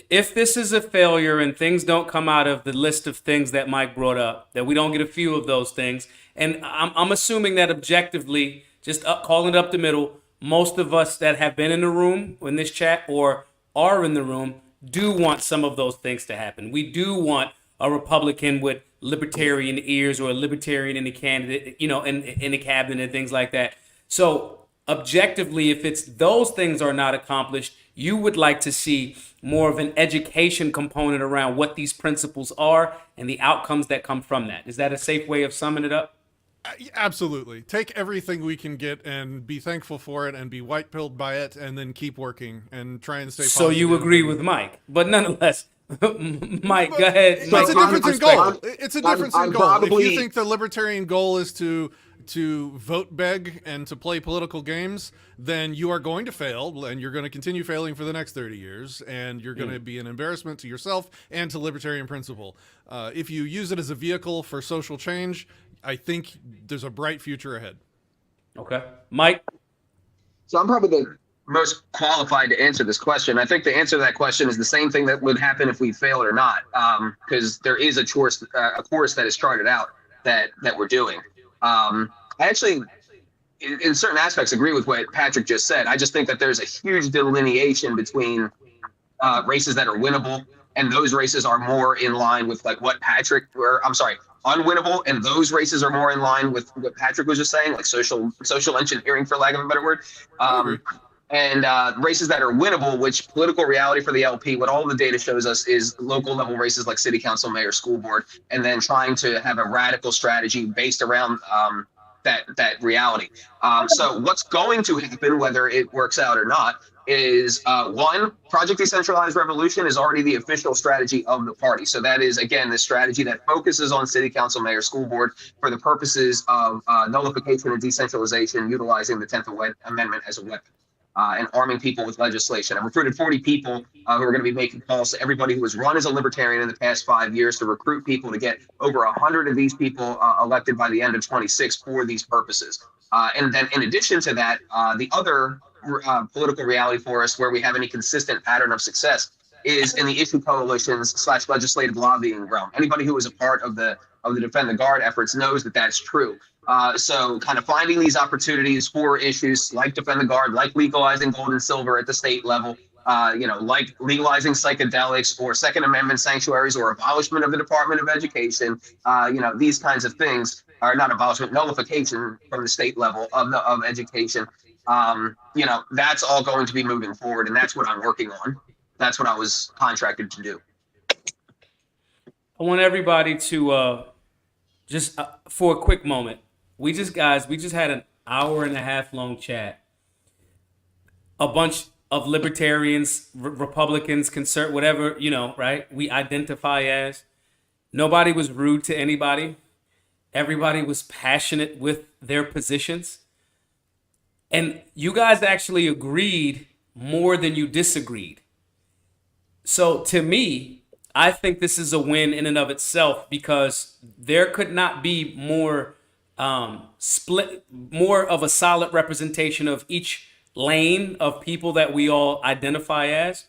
if this is a failure and things don't come out of the list of things that Mike brought up, that we don't get a few of those things, and I'm assuming that objectively, just calling it up the middle, most of us that have been in the room in this chat or are in the room do want some of those things to happen. We do want a Republican with libertarian ears, or a libertarian in the candidate, in the cabinet and things like that. So objectively, if it's those things are not accomplished, you would like to see more of an education component around what these principles are and the outcomes that come from that. Is that a safe way of summing it up? Absolutely. Take everything we can get and be thankful for it and be white-pilled by it, and then keep working and try and stay positive. So you agree with Mike, but nonetheless, Mike, go ahead. It's a difference in goal. It's a difference in goal. Probably, if you think the libertarian goal is to vote beg and to play political games, then you are going to fail, and you're going to continue failing for the next 30 years, and you're going to be an embarrassment to yourself and to libertarian principle. If you use it as a vehicle for social change, I think there's a bright future ahead. Okay. Mike? So I'm probably the most qualified to answer this question. I think the answer to that question is the same thing that would happen if we failed or not, because there is a course that is charted out that we're doing. I actually, in certain aspects, agree with what Patrick just said. I just think that there's a huge delineation between races that are winnable and those races are more in line with like what Patrick, or I'm sorry, unwinnable, and those races are more in line with what Patrick was just saying, like social engineering, for lack of a better word. I agree. And races that are winnable, which political reality for the LP, what all the data shows us is local level races like city council, mayor, school board, and then trying to have a radical strategy based around that reality. So what's going to happen, whether it works out or not, is one, Project Decentralized Revolution is already the official strategy of the party. So that is, again, the strategy that focuses on city council, mayor, school board for the purposes of nullification and decentralization, utilizing the 10th Amendment as a weapon. And arming people with legislation. I've recruited 40 people who are going to be making calls to everybody who has run as a libertarian in the past 5 years to recruit people to get over 100 of these people elected by the end of 26 for these purposes. And then in addition to that, the other political reality for us where we have any consistent pattern of success is in the issue coalitions / legislative lobbying realm. Anybody who is a part of the Defend the Guard efforts knows that that's true. So kind of finding these opportunities for issues like Defend the Guard, like legalizing gold and silver at the state level, like legalizing psychedelics or Second Amendment sanctuaries or abolishment of the Department of Education, these kinds of things are not abolishment, nullification from the state level of education. That's all going to be moving forward, and that's what I'm working on. That's what I was contracted to do. I want everybody to just for a quick moment. We just had an hour and a half long chat. A bunch of libertarians, Republicans, whatever, right? We identify as. Nobody was rude to anybody. Everybody was passionate with their positions. And you guys actually agreed more than you disagreed. So to me, I think this is a win in and of itself because there could not be more more of a solid representation of each lane of people that we all identify as,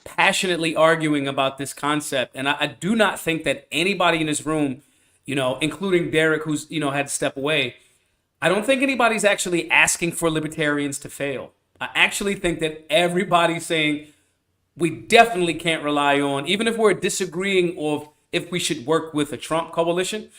passionately arguing about this concept. And I do not think that anybody in this room, including Derek, who's, had to step away, I don't think anybody's actually asking for libertarians to fail. I actually think that everybody's saying we definitely can't rely on, even if we're disagreeing of if we should work with a Trump coalition,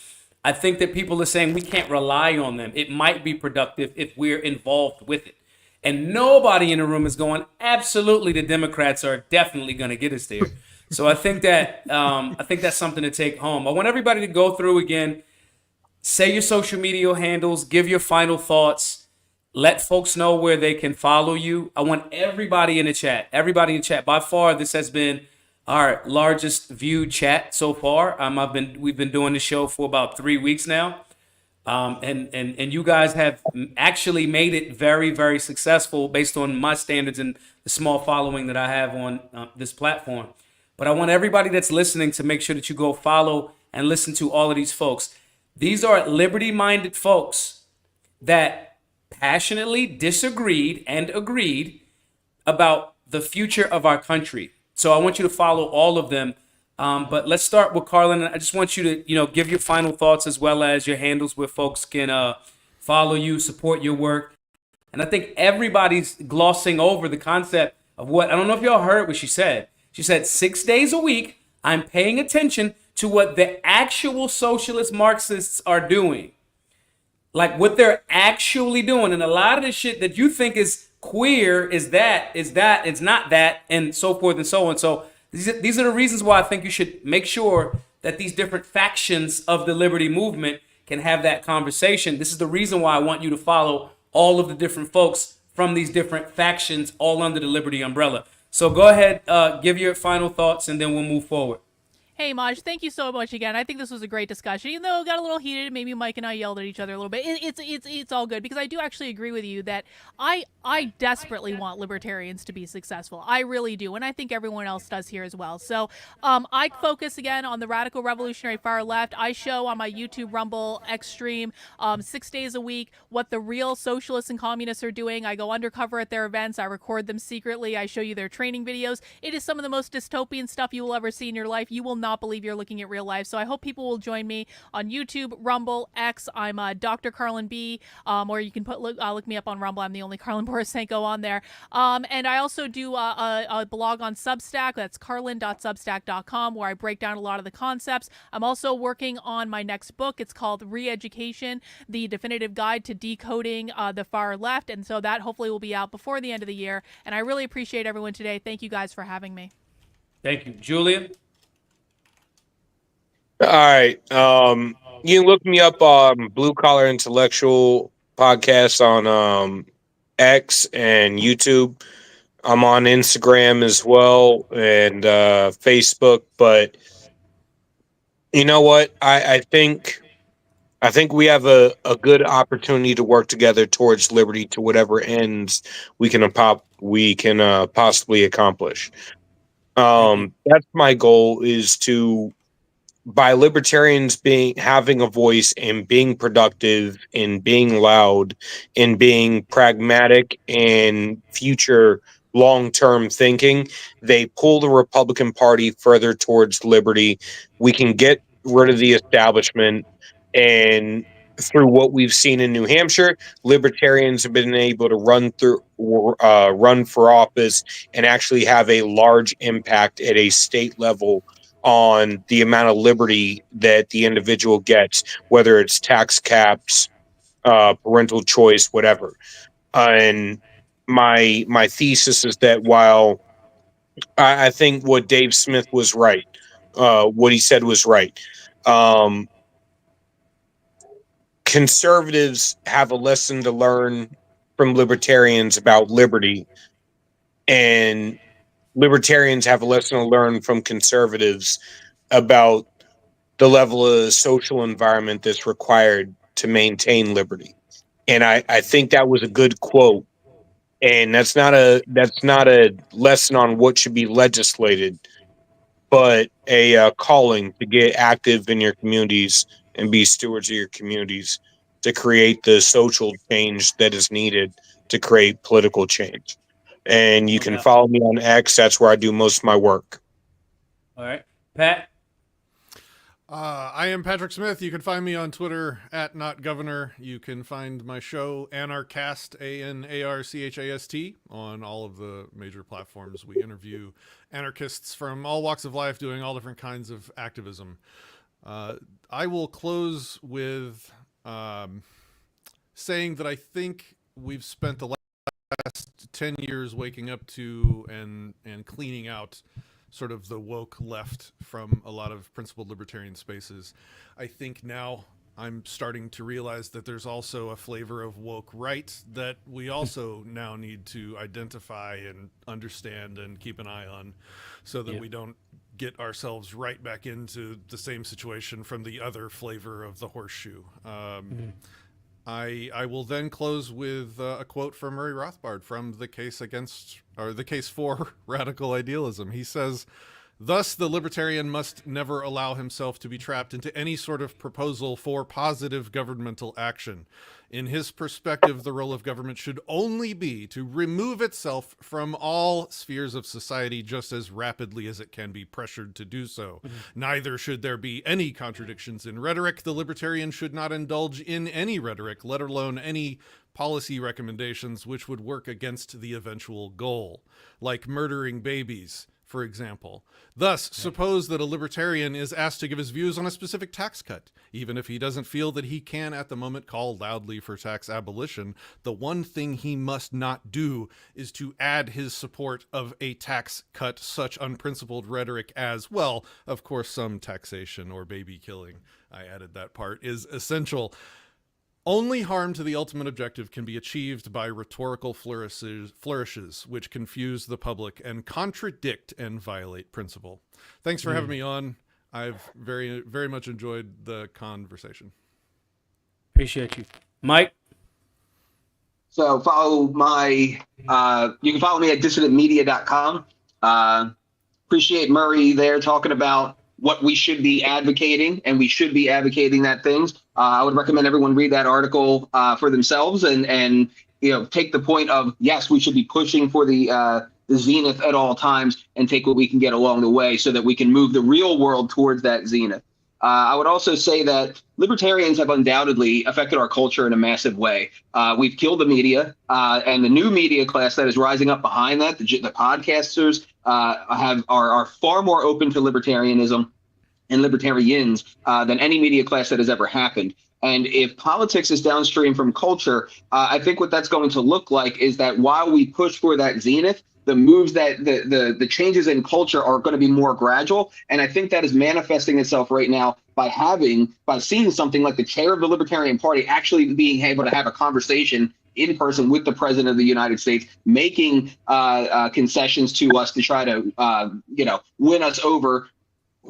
I think that people are saying we can't rely on them. It might be productive if we're involved with it. And nobody in the room is going, absolutely, the Democrats are definitely going to get us there. So I think that that's something to take home. I want everybody to go through again, say your social media handles, give your final thoughts, let folks know where they can follow you. I want everybody in the chat. By far, this has been our largest viewed chat so far. We've been doing the show for about 3 weeks now. And you guys have actually made it very, very successful based on my standards and the small following that I have on this platform. But I want everybody that's listening to make sure that you go follow and listen to all of these folks. These are liberty-minded folks that passionately disagreed and agreed about the future of our country. So I want you to follow all of them. But let's start with Carlin. I just want you to, give your final thoughts as well as your handles where folks can follow you, support your work. And I think everybody's glossing over the concept of I don't know if y'all heard what she said. She said 6 days a week, I'm paying attention to what the actual socialist Marxists are doing. Like what they're actually doing. And a lot of the shit that you think is queer is it's not that, and so forth and so on. So these are the reasons why I think you should make sure that these different factions of the liberty movement can have that conversation. This is the reason why I want you to follow all of the different folks from these different factions all under the liberty umbrella. So go ahead, give your final thoughts, and then we'll move forward. Hey, Maj, thank you so much again. I think this was a great discussion. Even though it got a little heated, maybe Mike and I yelled at each other a little bit. It's all good because I do actually agree with you that I desperately want libertarians to be successful. I really do, and I think everyone else does here as well. So I focus again on the radical revolutionary far left. I show on my YouTube Rumble X stream 6 days a week what the real socialists and communists are doing. I go undercover at their events. I record them secretly. I show you their training videos. It is some of the most dystopian stuff you will ever see in your life. You will not not believe you're looking at real life. So I hope people will join me on YouTube, Rumble, X. I'm Dr. Carlin B. Or you can look me up on Rumble. I'm the only Carlin Borisenko on there. And I also do a blog on Substack. That's carlin.substack.com, where I break down a lot of the concepts. I'm also working on my next book. It's called Re-Education, the Definitive Guide to Decoding the Far Left. And so that hopefully will be out before the end of the year. And I really appreciate everyone today. Thank you guys for having me. Thank you. Julia? All right. You can look me up on Blue Collar Intellectual Podcast on X and YouTube. I'm on Instagram as well and Facebook. But you know what? I think we have a good opportunity to work together towards liberty to whatever ends we can possibly accomplish. That's my goal, is to, by libertarians having a voice and being productive and being loud and being pragmatic and future long-term thinking, they pull the Republican Party further towards liberty. We can get rid of the establishment, and through what we've seen in New Hampshire, libertarians have been able to run for office and actually have a large impact at a state level on the amount of liberty that the individual gets, whether it's tax caps, parental choice, whatever. And my thesis is that while I think what Dave Smith was right, what he said was right, conservatives have a lesson to learn from libertarians about liberty, and libertarians have a lesson to learn from conservatives about the level of social environment that's required to maintain liberty. And I think that was a good quote. And that's not a lesson on what should be legislated, but a calling to get active in your communities and be stewards of your communities to create the social change that is needed to create political change. And you can follow me on X. That's where I do most of my work. All right. Pat? I am Patrick Smith. You can find me on Twitter at NotGovernor. You can find my show Anarchast, ANARCHAST, on all of the major platforms. We interview anarchists from all walks of life doing all different kinds of activism. I will close with saying that I think we've spent the last 10 years waking up to and cleaning out sort of the woke left from a lot of principled libertarian spaces. I think now I'm starting to realize that there's also a flavor of woke right that we also now need to identify and understand and keep an eye on, so that we don't get ourselves right back into the same situation from the other flavor of the horseshoe. I will then close with a quote from Murray Rothbard from the case for radical idealism. He says, "Thus, the libertarian must never allow himself to be trapped into any sort of proposal for positive governmental action. In his perspective, the role of government should only be to remove itself from all spheres of society just as rapidly as it can be pressured to do so. Neither should there be any contradictions in rhetoric. The libertarian should not indulge in any rhetoric, let alone any policy recommendations which would work against the eventual goal, like murdering babies, for example. Thus, suppose that a libertarian is asked to give his views on a specific tax cut. Even if he doesn't feel that he can at the moment call loudly for tax abolition, the one thing he must not do is to add his support of a tax cut such unprincipled rhetoric as, well, of course, some taxation or baby killing, I added that part, is essential. Only harm to the ultimate objective can be achieved by rhetorical flourishes which confuse the public and contradict and violate principle." Thanks for having me on. I've very, very much enjoyed the conversation. Appreciate you. Mike? So follow you can follow me at dissidentmedia.com. Appreciate Murray there talking about what we should be advocating, and we should be advocating that things. I would recommend everyone read that article for themselves and take the point of, yes, we should be pushing for the the zenith at all times and take what we can get along the way so that we can move the real world towards that zenith. I would also say that libertarians have undoubtedly affected our culture in a massive way. We've killed the media, and the new media class that is rising up behind that, the podcasters, are far more open to libertarianism and libertarians than any media class that has ever happened. And if politics is downstream from culture, I think what that's going to look like is that while we push for that zenith, the moves that the changes in culture are going to be more gradual. And I think that is manifesting itself right now by seeing something like the chair of the Libertarian Party actually being able to have a conversation in person with the president of the United States, making concessions to us to try to win us over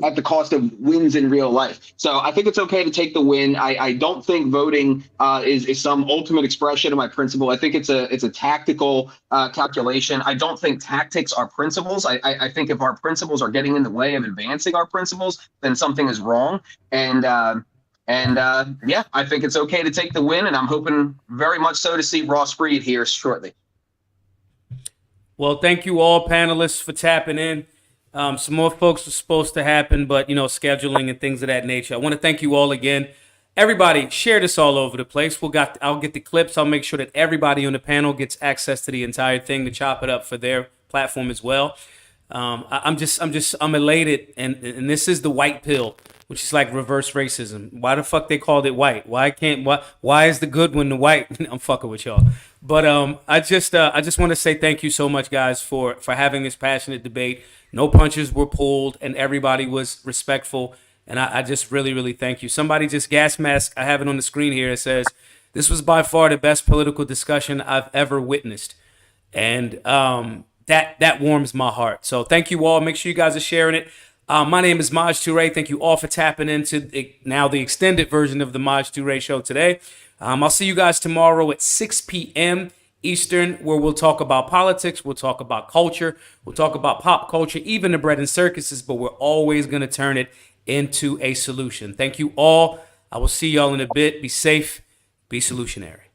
at the cost of wins in real life. So I think it's okay to take the win. I don't think voting is some ultimate expression of my principle. I think it's a tactical calculation. I don't think tactics are principles. I think if our principles are getting in the way of advancing our principles, then something is wrong. And yeah, I think it's okay to take the win, and I'm hoping very much so to see Ross Freed here shortly. Well, thank you all panelists for tapping in. Some more folks were supposed to happen, but scheduling and things of that nature. I want to thank you all again. Everybody, share this all over the place. I'll get the clips. I'll make sure that everybody on the panel gets access to the entire thing to chop it up for their platform as well. I'm elated, and this is the white pill, which is like reverse racism. Why the fuck they called it white? Why is the good one the white? I'm fucking with y'all. But I just want to say thank you so much, guys, for having this passionate debate. No punches were pulled, and everybody was respectful. And I just really, really thank you. Somebody just gas mask. I have it on the screen here. It says, "This was by far the best political discussion I've ever witnessed," and that warms my heart. So thank you all. Make sure you guys are sharing it. My name is Maj Toure. Thank you all for tapping into the extended version of the Maj Toure Show today. I'll see you guys tomorrow at 6 p.m. Eastern, where we'll talk about politics, we'll talk about culture, we'll talk about pop culture, even the bread and circuses, but we're always going to turn it into a solution. Thank you all. I will see y'all in a bit. Be safe. Be solutionary.